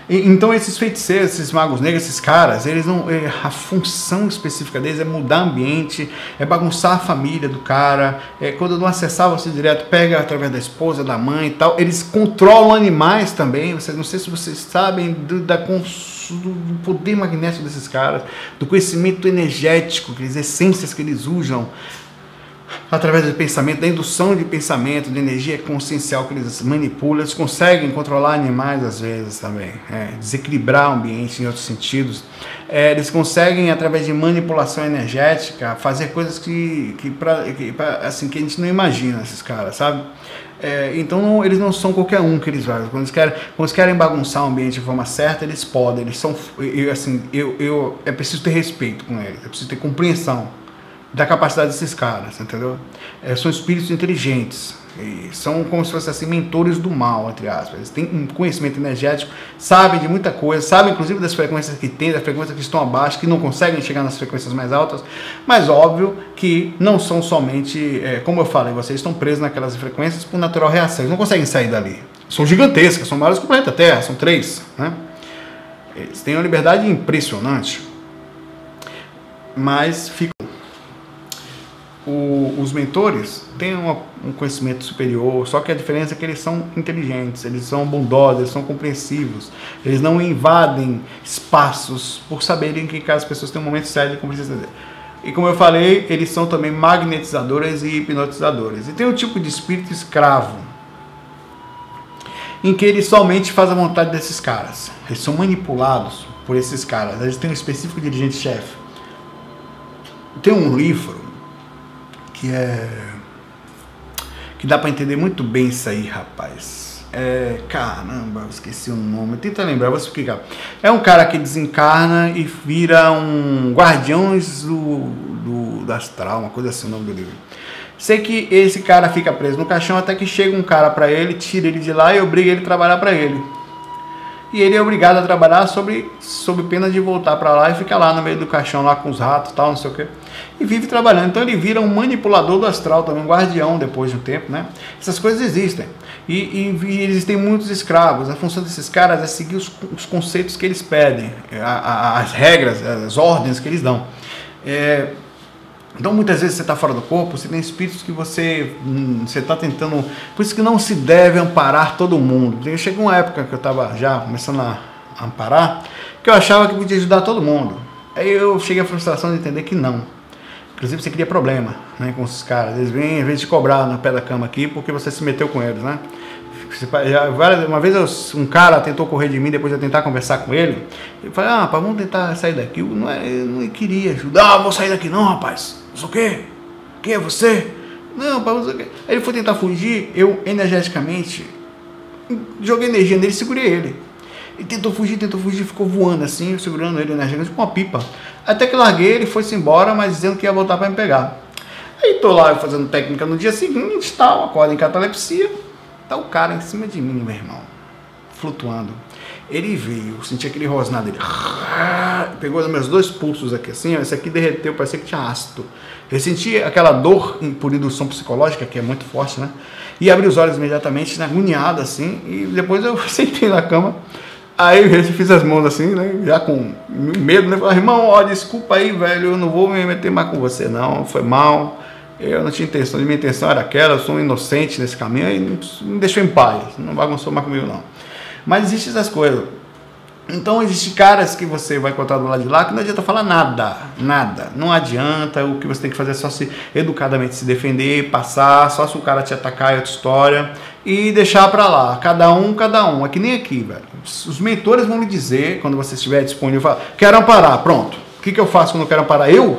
Então esses feiticeiros, esses magos negros, esses caras, eles não, a função específica deles é mudar ambiente, é bagunçar a família do cara, quando não acessar você direto, pega através da esposa, da mãe e tal. Eles controlam animais também, não sei se vocês sabem do poder magnético desses caras, do conhecimento energético, das essências que eles usam, através do pensamento, da indução de pensamento, de energia consciencial que eles manipulam. Eles conseguem controlar animais às vezes também, desequilibrar o ambiente em outros sentidos. Eles conseguem, através de manipulação energética, fazer coisas que a gente não imagina, esses caras, sabe? Então eles não são qualquer um que eles fazem. Quando eles querem bagunçar o ambiente de forma certa, eles podem. Eles são, é preciso ter respeito com eles, é preciso ter compreensão da capacidade desses caras, entendeu? São espíritos inteligentes, E são como se fossem assim, mentores do mal, entre aspas. Eles têm um conhecimento energético, sabem de muita coisa, sabem inclusive das frequências que tem, das frequências que estão abaixo, que não conseguem chegar nas frequências mais altas, mas óbvio que não são somente, como eu falei, vocês estão presos naquelas frequências por natural reação, eles não conseguem sair dali. São gigantescas, são maiores que o planeta Terra, são 3, né? Eles têm uma liberdade impressionante, mas ficam. Os mentores têm um conhecimento superior, só que a diferença é que eles são inteligentes, eles são bondosos, eles são compreensivos, eles não invadem espaços por saberem que as pessoas têm um momento sério de compreensão. E como eu falei, eles são também magnetizadores e hipnotizadores. E tem um tipo de espírito escravo, em que ele somente faz a vontade desses caras. Eles são manipulados por esses caras, eles têm um específico dirigente-chefe. Tem um livro que dá pra entender muito bem isso aí, rapaz. Caramba, eu esqueci o nome. Tenta lembrar, vou explicar. É um cara que desencarna e vira um Guardiões do Astral, uma coisa assim o nome do livro. Sei que esse cara fica preso no caixão até que chega um cara pra ele, tira ele de lá e obriga ele a trabalhar pra ele. E ele é obrigado a trabalhar sob pena de voltar para lá e ficar lá no meio do caixão, lá com os ratos e tal, não sei o quê. E vive trabalhando. Então ele vira um manipulador do astral também, um guardião depois de um tempo, né? Essas coisas existem. E existem muitos escravos. A função desses caras é seguir os conceitos que eles pedem, as regras, as ordens que eles dão. Então muitas vezes você está fora do corpo, você tem espíritos que você está tentando, por isso que não se deve amparar todo mundo. Chegou uma época que eu estava já começando a amparar, que eu achava que podia ajudar todo mundo. Aí eu cheguei à frustração de entender que não. Inclusive você cria problema, né, com esses caras. Eles vêm às vezes te cobrar no pé da cama aqui porque você se meteu com eles, né? Uma vez um cara tentou correr de mim depois de eu tentar conversar com ele. Eu falei, rapaz, vamos tentar sair daqui. Eu não queria ajudar. Vou sair daqui não, rapaz. Não sei o quê. Quem é você? Não, rapaz, não sei o quê. Aí ele foi tentar fugir. Eu energeticamente joguei energia nele e segurei ele. Ele tentou fugir, ficou voando assim, segurando ele energicamente com uma pipa. Até que larguei, ele foi-se embora, mas dizendo que ia voltar para me pegar. Aí tô lá fazendo técnica no dia seguinte, tal, acordo em catalepsia. Tá o cara em cima de mim, meu irmão, flutuando. Ele veio, eu senti aquele rosnado dele. Pegou os meus 2 pulsos aqui, assim, ó, esse aqui derreteu, parecia que tinha ácido. Eu senti aquela dor por indução psicológica, que é muito forte, né? E abri os olhos imediatamente, né, agoniado, assim, e depois eu sentei na cama. Aí eu fiz as mãos assim, né, já com medo, né? Falei, irmão, ó, desculpa aí, velho, eu não vou me meter mais com você, não, foi mal. Eu não tinha intenção, minha intenção era aquela, eu sou um inocente nesse caminho, aí me deixou em paz, não bagunçou mais comigo não. Mas existem essas coisas. Então existem caras que você vai encontrar do lado de lá que não adianta falar nada, não adianta, o que você tem que fazer é só se educadamente se defender, passar, só se o cara te atacar é outra história, e deixar pra lá, cada um, é que nem aqui, velho. Os mentores vão lhe dizer, quando você estiver disponível, falar, quero amparar, pronto. O que eu faço quando eu quero amparar? Eu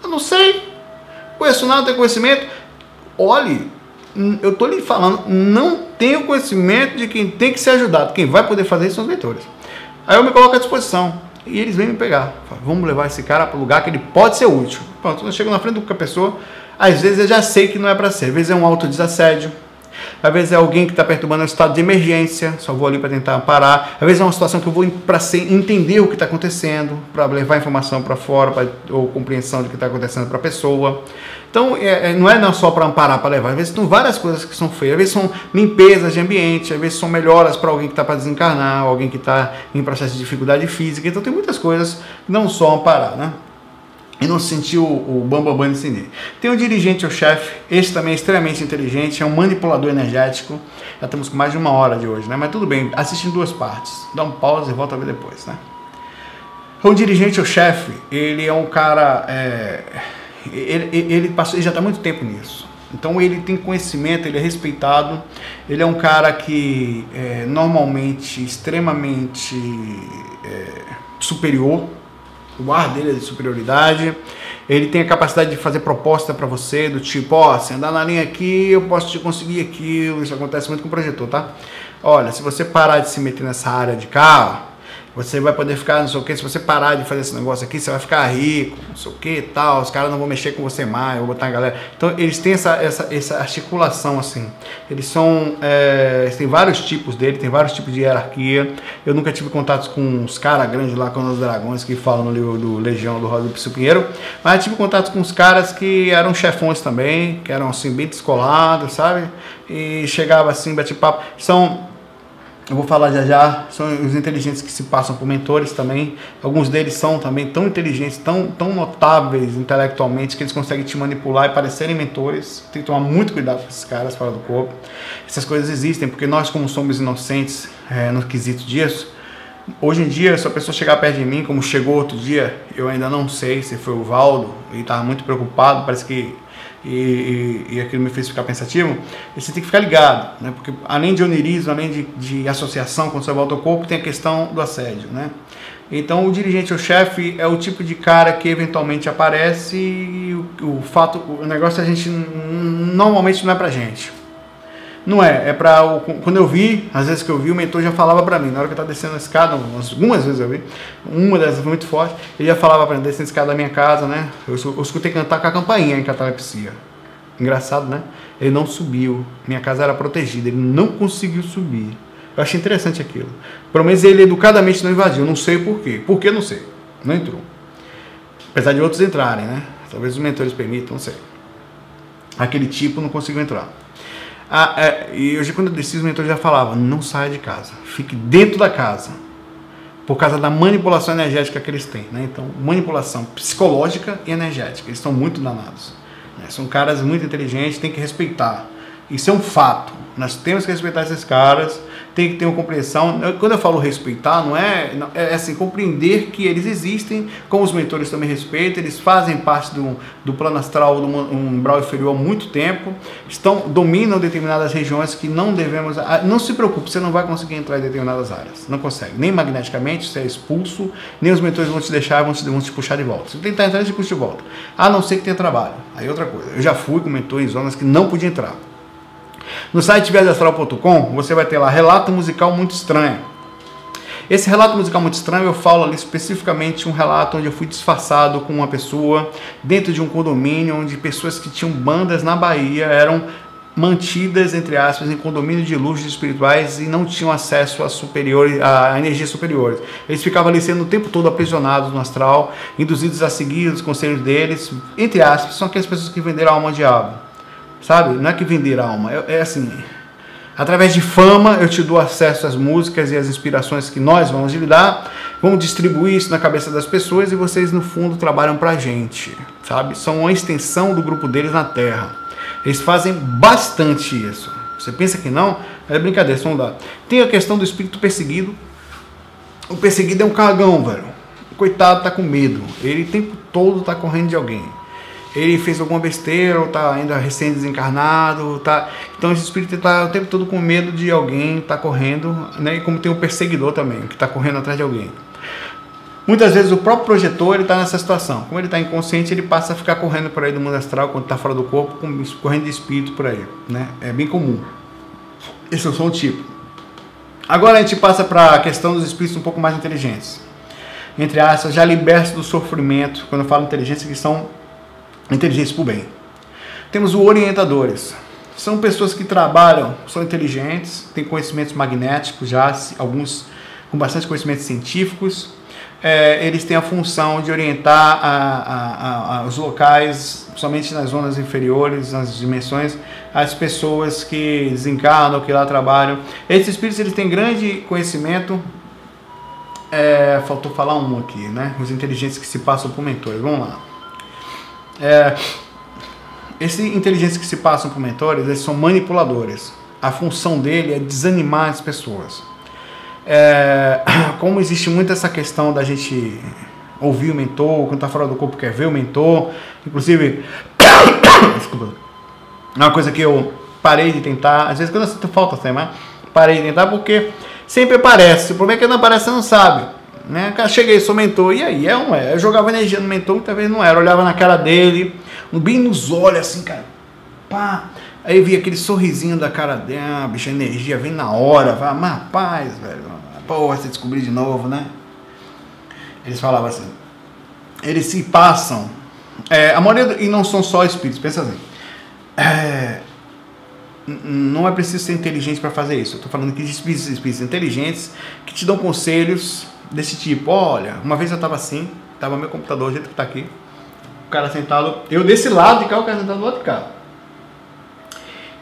não sei. Conheço nada, tenho conhecimento. Olhe, eu estou lhe falando, não tenho conhecimento de quem tem que ser ajudado. Quem vai poder fazer isso são os mentores. Aí eu me coloco à disposição e eles vêm me pegar. Falo, vamos levar esse cara para o lugar que ele pode ser útil. Pronto, eu chego na frente da pessoa, às vezes eu já sei que não é para ser. Às vezes é um autodesassédio. Às vezes é alguém que está perturbando um estado de emergência, só vou ali para tentar parar. Às vezes é uma situação que eu vou para entender o que está acontecendo, para levar informação para fora, ou compreensão do que está acontecendo para a pessoa. Então, não é só para amparar, para levar. Às vezes são várias coisas que são feitas. Às vezes são limpezas de ambiente, às vezes são melhoras para alguém que está para desencarnar, alguém que está em processo de dificuldade física. Então tem muitas coisas que não só amparar, né? E não sentiu o bambambam de cine. Tem o dirigente, o chefe, esse também é extremamente inteligente, é um manipulador energético. Já estamos com mais de 1 hora de hoje, né? Mas tudo bem, assiste em 2 partes. Dá um pause e volta a ver depois, né? O dirigente, o chefe, ele é um cara... Ele já está há muito tempo nisso. Então ele tem conhecimento, ele é respeitado. Ele é um cara que normalmente extremamente superior. O ar dele é de superioridade. Ele tem a capacidade de fazer proposta para você, do tipo, ó, se andar na linha aqui, eu posso te conseguir aquilo. Isso acontece muito com o projetor, tá? Olha, se você parar de se meter nessa área de carro, Você vai poder ficar, não sei o que, se você parar de fazer esse negócio aqui, você vai ficar rico, não sei o que e tal, os caras não vão mexer com você mais, vou botar a galera. Então eles têm essa articulação assim. Eles são, tem vários tipos dele, tem vários tipos de hierarquia. Eu nunca tive contatos com os caras grandes lá, com os dragões que falam no livro do Legião do Rosa do Psyu Pinheiro, mas tive contatos com os caras que eram chefões também, que eram assim bem descolados, sabe? E chegava assim, bate-papo. Eu vou falar já, são os inteligentes que se passam por mentores também. Alguns deles são também tão inteligentes, tão notáveis intelectualmente, que eles conseguem te manipular e parecerem mentores. Tem que tomar muito cuidado com esses caras fora do corpo. Essas coisas existem, porque nós, como somos inocentes no quesito disso, hoje em dia, se a pessoa chegar perto de mim, como chegou outro dia, eu ainda não sei se foi o Valdo, ele estava muito preocupado, parece que e aquilo me fez ficar pensativo. E você tem que ficar ligado, né? Porque além de onirismo, além de associação quando você volta ao corpo, tem a questão do assédio, né? Então o dirigente ou chefe é o tipo de cara que eventualmente aparece e o negócio a gente normalmente não é pra gente. Não é pra... Quando eu vi, às vezes que eu vi, o mentor já falava pra mim, na hora que eu tava descendo a escada, algumas vezes eu vi, uma dessas foi muito forte, ele já falava pra mim, descendo a escada da minha casa, né? Eu escutei cantar com a campainha em catalepsia. Engraçado, né? Ele não subiu, minha casa era protegida, ele não conseguiu subir. Eu achei interessante aquilo. Pelo menos ele educadamente não invadiu, não sei por quê. Por que, não sei. Não entrou. Apesar de outros entrarem, né? Talvez os mentores permitam, não sei. Aquele tipo não conseguiu entrar. E hoje quando eu desci, os mentores já falavam, não saia de casa, fique dentro da casa, por causa da manipulação energética que eles têm, né? Então, manipulação psicológica e energética, eles estão muito danados, né? São caras muito inteligentes, tem que respeitar, isso é um fato, nós temos que respeitar esses caras, tem que ter uma compreensão. Quando eu falo respeitar, é assim, compreender que eles existem, como os mentores também respeitam, eles fazem parte do plano astral, do umbral inferior há muito tempo, dominam determinadas regiões que não devemos... Não se preocupe, você não vai conseguir entrar em determinadas áreas, não consegue, nem magneticamente, você é expulso, nem os mentores vão te deixar, vão te puxar de volta. Se tentar entrar, eles te puxam de volta, a não ser que tenha trabalho. Aí outra coisa, eu já fui com mentor em zonas que não podia entrar. No site viagemastral.com você vai ter lá relato musical muito estranho. Esse relato musical muito estranho, eu falo ali especificamente um relato onde eu fui disfarçado com uma pessoa dentro de um condomínio onde pessoas que tinham bandas na Bahia eram mantidas, entre aspas, em condomínio de luxos espirituais e não tinham acesso a energias superiores. Eles ficavam ali sendo o tempo todo aprisionados no astral, induzidos a seguir os conselhos deles, entre aspas, são aquelas pessoas que venderam a alma ao diabo. Sabe? Não é que vender a alma, é assim, através de fama eu te dou acesso às músicas e às inspirações que nós vamos lhe dar, vamos distribuir isso na cabeça das pessoas e vocês no fundo trabalham pra gente, sabe? São uma extensão do grupo deles na Terra, eles fazem bastante isso. Você pensa que não? É brincadeira, vamos lá. Tem a questão do espírito perseguido. O perseguido é um cagão, velho, o coitado tá com medo, ele o tempo todo tá correndo de alguém. Ele fez alguma besteira, ou está ainda recém-desencarnado, tá? Então esse espírito está o tempo todo com medo de alguém, está correndo, né? E como tem um perseguidor também, que está correndo atrás de alguém. Muitas vezes o próprio projetor está nessa situação. Como ele está inconsciente, ele passa a ficar correndo por aí do mundo astral, quando está fora do corpo, correndo de espírito por aí, né? É bem comum. Esse é só um tipo. Agora a gente passa para a questão dos espíritos um pouco mais inteligentes. Entre aspas, já libertos do sofrimento, quando eu falo inteligência, que são inteligentes por bem. Temos os orientadores. São pessoas que trabalham, são inteligentes, têm conhecimentos magnéticos já, alguns com bastante conhecimentos científicos. Eles têm a função de orientar os locais, somente nas zonas inferiores, nas dimensões, as pessoas que desencarnam, que lá trabalham. Esses espíritos eles têm grande conhecimento. Faltou falar um aqui, né? Os inteligentes que se passam por mentores. Vamos lá. Esses inteligentes que se passam por mentores, eles são manipuladores. A função dele é desanimar as pessoas. Como existe muito essa questão da gente ouvir o mentor, quando está fora do corpo quer ver o mentor, inclusive desculpa, é uma coisa que eu parei de tentar, às vezes quando eu sinto falta até, mas parei de tentar porque sempre aparece. O problema é que não aparece, você não sabe, né? Cheguei, sou mentor, e aí? Eu jogava energia no mentor, muitas vezes não era, eu olhava na cara dele, bem nos olhos assim, cara, pá. Aí eu vi aquele sorrisinho da cara dele, bicho, a energia vem na hora, vai, mas rapaz, velho, porra, você descobriu de novo, né? Eles falavam assim, eles se passam, a maioria, e não são só espíritos, pensa assim, não é preciso ser inteligente para fazer isso. Eu estou falando aqui de espíritos inteligentes que te dão conselhos desse tipo. Olha, uma vez eu estava assim, estava meu computador, o jeito que está aqui, o cara sentado, eu desse lado de cá, o cara sentado do outro de cá.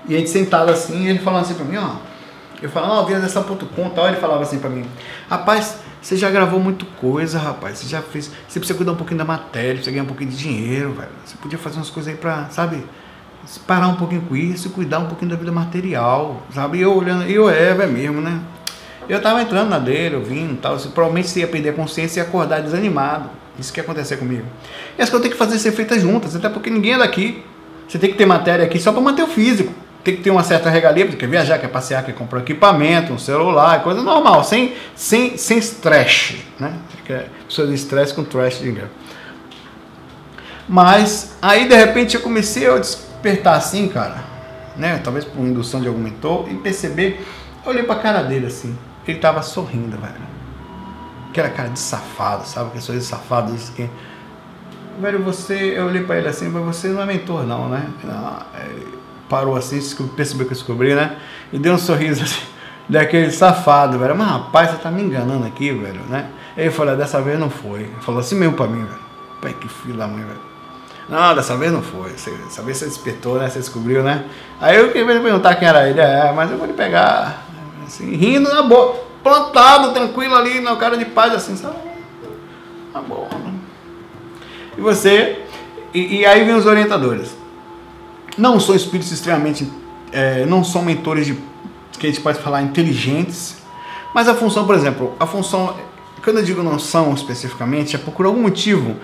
E a gente sentado assim, ele falando assim para mim, ó, eu falando, ó, viajação.com, tal, ele falava assim para mim, rapaz, você já gravou muito coisa, rapaz, você já fez, você precisa cuidar um pouquinho da matéria, precisa ganhar um pouquinho de dinheiro, velho, você podia fazer umas coisas aí pra, sabe, parar um pouquinho com isso e cuidar um pouquinho da vida material, sabe? E eu olhando, é mesmo, né? Eu tava entrando na dele, ouvindo e tal, provavelmente você ia perder a consciência e acordar desanimado. Isso que ia acontecer comigo. E as coisas tem que fazer ser feitas juntas, até porque ninguém é daqui. Você tem que ter matéria aqui só para manter o físico. Tem que ter uma certa regalia, porque quer viajar, quer passear, quer comprar equipamento, um celular, coisa normal, sem estresse, né? Pessoas de estresse com trash de engano. Mas aí de repente eu comecei a despertar assim, cara, né? Talvez por indução de algum mentor, e perceber, eu olhei pra cara dele assim, ele tava sorrindo, velho. Aquela cara de safado, sabe? Que sou de safado, isso que. Velho, eu olhei pra ele assim, mas você não é mentor, não, né? Parou assim, percebeu que eu descobri, né? E deu um sorriso assim, daquele safado, velho. Mas rapaz, você tá me enganando aqui, velho, né? Aí eu falei, dessa vez não foi. Ele falou assim mesmo pra mim, velho. Pai, que filho da mãe, velho. Não, dessa vez não foi. Dessa vez você despertou, né? Você descobriu, né? Aí eu queria perguntar quem era ele. Mas eu vou lhe pegar, assim, rindo na boa, plantado, tranquilo ali, na cara de paz, assim, sabe? Na boa. E você... E aí vem os orientadores. Não são espíritos extremamente... não são mentores de... que a gente pode falar inteligentes. Mas a função, por exemplo, quando eu digo não são especificamente, é por algum motivo,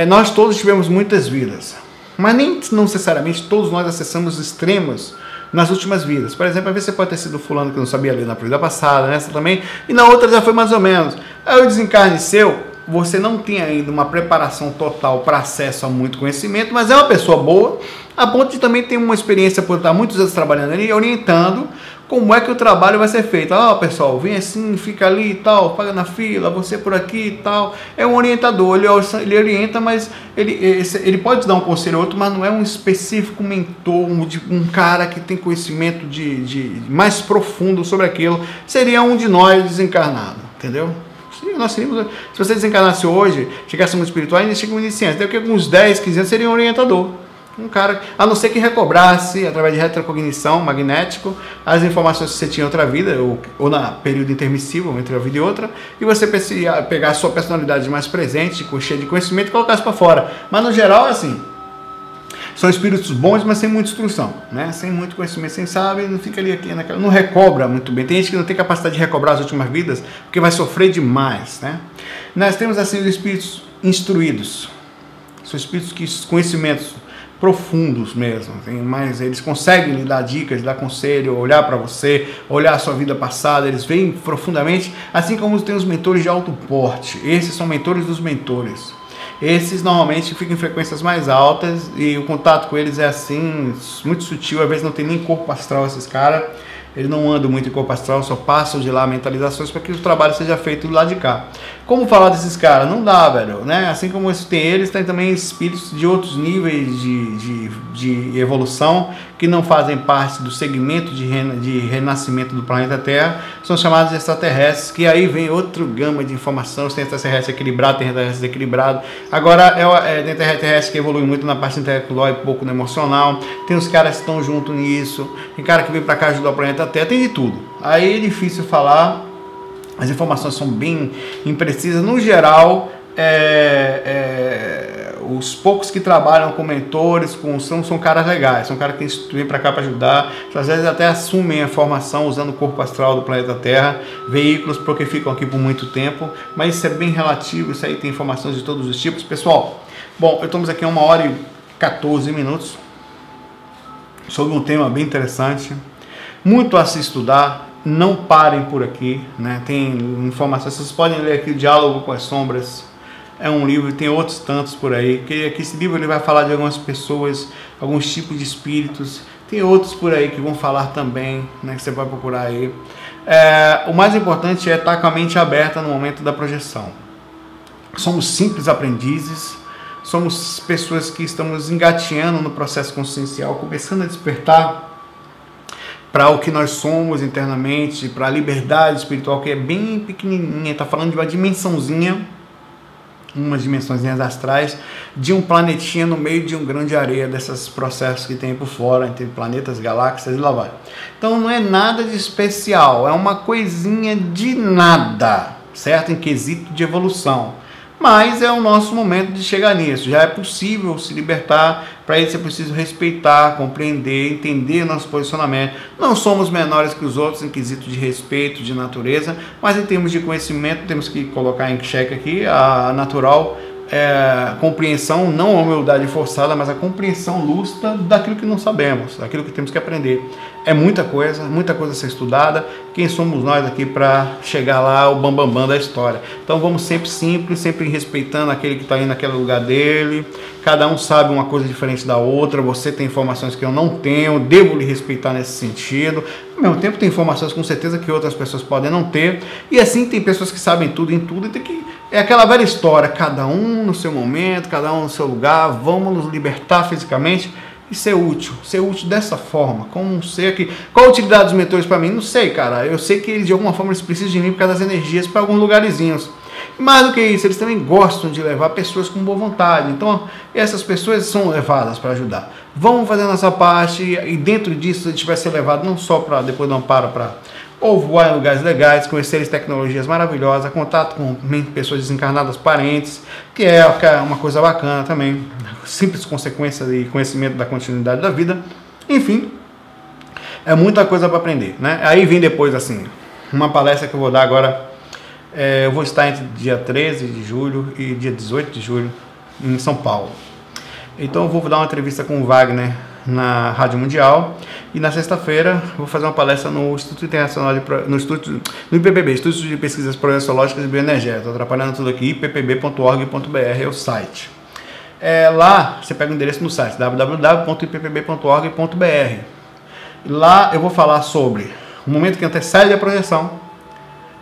nós todos tivemos muitas vidas, mas nem necessariamente todos nós acessamos extremos nas últimas vidas. Por exemplo, às vezes você pode ter sido fulano que não sabia ler na vida passada, nessa também, e na outra já foi mais ou menos. Aí o desencarne seu, você não tem ainda uma preparação total para acesso a muito conhecimento, mas é uma pessoa boa, a ponto de também ter uma experiência por estar muitos anos trabalhando ali, orientando como é que o trabalho vai ser feito. Pessoal, vem assim, fica ali e tal, paga na fila, você por aqui e tal. É um orientador, ele orienta, mas ele pode dar um conselho ou outro, mas não é um específico mentor, um cara que tem conhecimento mais profundo sobre aquilo. Seria um de nós desencarnado, entendeu? Nós seríamos, se você desencarnasse hoje, chegasse no espiritual, ainda chega uma iniciante, daqui a uns 10, 15 anos seria um orientador. Um cara, a não ser que recobrasse, através de retrocognição magnético, as informações que você tinha em outra vida, ou na período intermissivo, entre uma vida e outra, e você pegar a sua personalidade mais presente, cheia de conhecimento, e colocar isso para fora. Mas no geral é assim, são espíritos bons, mas sem muita instrução, né? Sem muito conhecimento, sem saber, não fica ali não recobra muito bem. Tem gente que não tem capacidade de recobrar as últimas vidas, porque vai sofrer demais, né? Nós temos assim os espíritos instruídos, são espíritos que conhecimentos profundos mesmo, mas eles conseguem lhe dar dicas, lhe dar conselho, olhar para você, olhar a sua vida passada, eles veem profundamente, assim como tem os mentores de alto porte. Esses são mentores dos mentores. Esses normalmente ficam em frequências mais altas e o contato com eles é assim, muito sutil, às vezes não tem nem corpo astral esses caras, eles não andam muito em corpo astral, só passam de lá mentalizações para que o trabalho seja feito do lado de cá. Como falar desses caras? Não dá, velho, né? Assim como tem eles, tem também espíritos de outros níveis de evolução que não fazem parte do segmento de renascimento do planeta Terra, são chamados de extraterrestres, que aí vem outro gama de informação. Tem extraterrestre equilibrado, tem extraterrestre desequilibrado. Agora tem extraterrestre que evolui muito na parte intelectual e pouco no emocional. Tem os caras que estão junto nisso, tem cara que vem para cá ajudar o planeta Terra, tem de tudo. Aí é difícil falar. As informações são bem imprecisas. No geral, os poucos que trabalham com mentores, são caras legais, são caras que vêm para cá para ajudar. Às vezes até assumem a formação usando o corpo astral do planeta Terra, veículos porque ficam aqui por muito tempo, mas isso é bem relativo, isso aí tem informações de todos os tipos. Pessoal, bom, estamos aqui a 1h14 sobre um tema bem interessante, muito a se estudar. Não parem por aqui, né? Tem informações, vocês podem ler aqui o Diálogo com as Sombras, é um livro, tem outros tantos por aí, que esse livro ele vai falar de algumas pessoas, alguns tipos de espíritos, tem outros por aí que vão falar também, né? Que você vai procurar aí. O mais importante é estar com a mente aberta no momento da projeção. somos simples aprendizes, somos pessoas que estamos engateando no processo consciencial, começando a despertar para o que nós somos internamente, para a liberdade espiritual, que é bem pequenininha, está falando de uma dimensãozinha, umas dimensõezinhas astrais, de um planetinha no meio de um grão de areia, desses processos que tem por fora, entre planetas, galáxias e lá vai. Então não é nada de especial, é uma coisinha de nada, certo? Em quesito de evolução. Mas é o nosso momento de chegar nisso. Já é possível se libertar. Para isso é preciso respeitar, compreender, entender nosso posicionamento. Não somos menores que os outros em quesito de respeito, de natureza, mas em termos de conhecimento temos que colocar em xeque aqui a natural compreensão, não a humildade forçada, mas a compreensão lúcida daquilo que não sabemos, daquilo que temos que aprender. É muita coisa a ser estudada. Quem somos nós aqui para chegar lá ao bambambam da história? Então vamos sempre simples, sempre respeitando aquele que está aí naquele lugar dele. Cada um sabe uma coisa diferente da outra. Você tem informações que eu não tenho, devo lhe respeitar nesse sentido. Ao mesmo tempo tem informações com certeza que outras pessoas podem não ter. E assim tem pessoas que sabem tudo em tudo. E tem que... É aquela velha história, cada um no seu momento, cada um no seu lugar. Vamos nos libertar fisicamente e ser útil dessa forma, como um ser que... Qual a utilidade dos mentores para mim? Não sei, cara. Eu sei que eles, de alguma forma, eles precisam de mim por causa das energias para alguns lugarzinhos. Mais do que isso, eles também gostam de levar pessoas com boa vontade. Então, essas pessoas são levadas para ajudar. Vamos fazer a nossa parte e dentro disso a gente vai ser levado não só para depois do amparo para ou voar em lugares legais, conhecer tecnologias maravilhosas, contato com pessoas desencarnadas, parentes, que é uma coisa bacana também, simples consequência de conhecimento da continuidade da vida. Enfim, é muita coisa para aprender, né? Aí vem depois, assim, uma palestra que eu vou dar agora. Eu vou estar entre dia 13 de julho e dia 18 de julho em São Paulo. Então eu vou dar uma entrevista com o Wagner na Rádio Mundial e na sexta-feira vou fazer uma palestra no Instituto Internacional no IPPB, Instituto de Pesquisas Projeciológicas e Bioenergéticas. Estou atrapalhando tudo aqui, ippb.org.br é o site. Lá você pega o endereço no site www.ippb.org.br. Lá eu vou falar sobre o momento que antecede a projeção.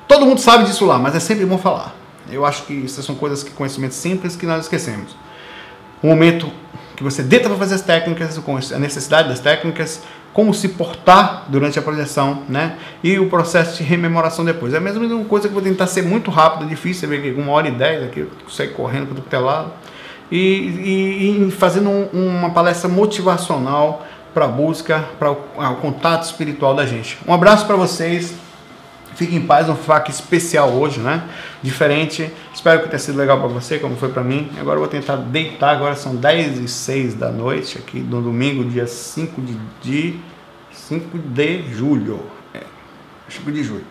Todo mundo sabe disso lá, mas é sempre bom falar. Eu acho que essas são coisas, conhecimentos simples que nós esquecemos. O momento que você deita para fazer as técnicas, a necessidade das técnicas, como se portar durante a projeção, né? E o processo de rememoração depois. É a mesma coisa que eu vou tentar ser muito rápido, difícil, você vê que 1h10 aqui, eu saio correndo para tudo que é lado. E fazendo uma palestra motivacional para a busca, para o contato espiritual da gente. Um abraço para vocês. Fiquem em paz, um FAQ especial hoje, né? Diferente. Espero que tenha sido legal para você, como foi para mim. Agora eu vou tentar deitar. Agora são 10h06 da noite, aqui no domingo, dia 5 de julho. 5 de julho.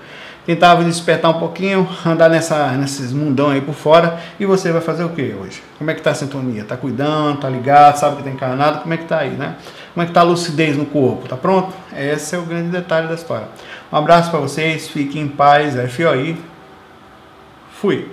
Tentar despertar um pouquinho, andar nesses mundão aí por fora. E você vai fazer o que hoje? Como é que tá a sintonia? Tá cuidando, tá ligado, sabe que tá encarnado? Como é que tá aí, né? Como é que tá a lucidez no corpo? Tá pronto? Esse é o grande detalhe da história. Um abraço para vocês, fiquem em paz, FOI. Fui.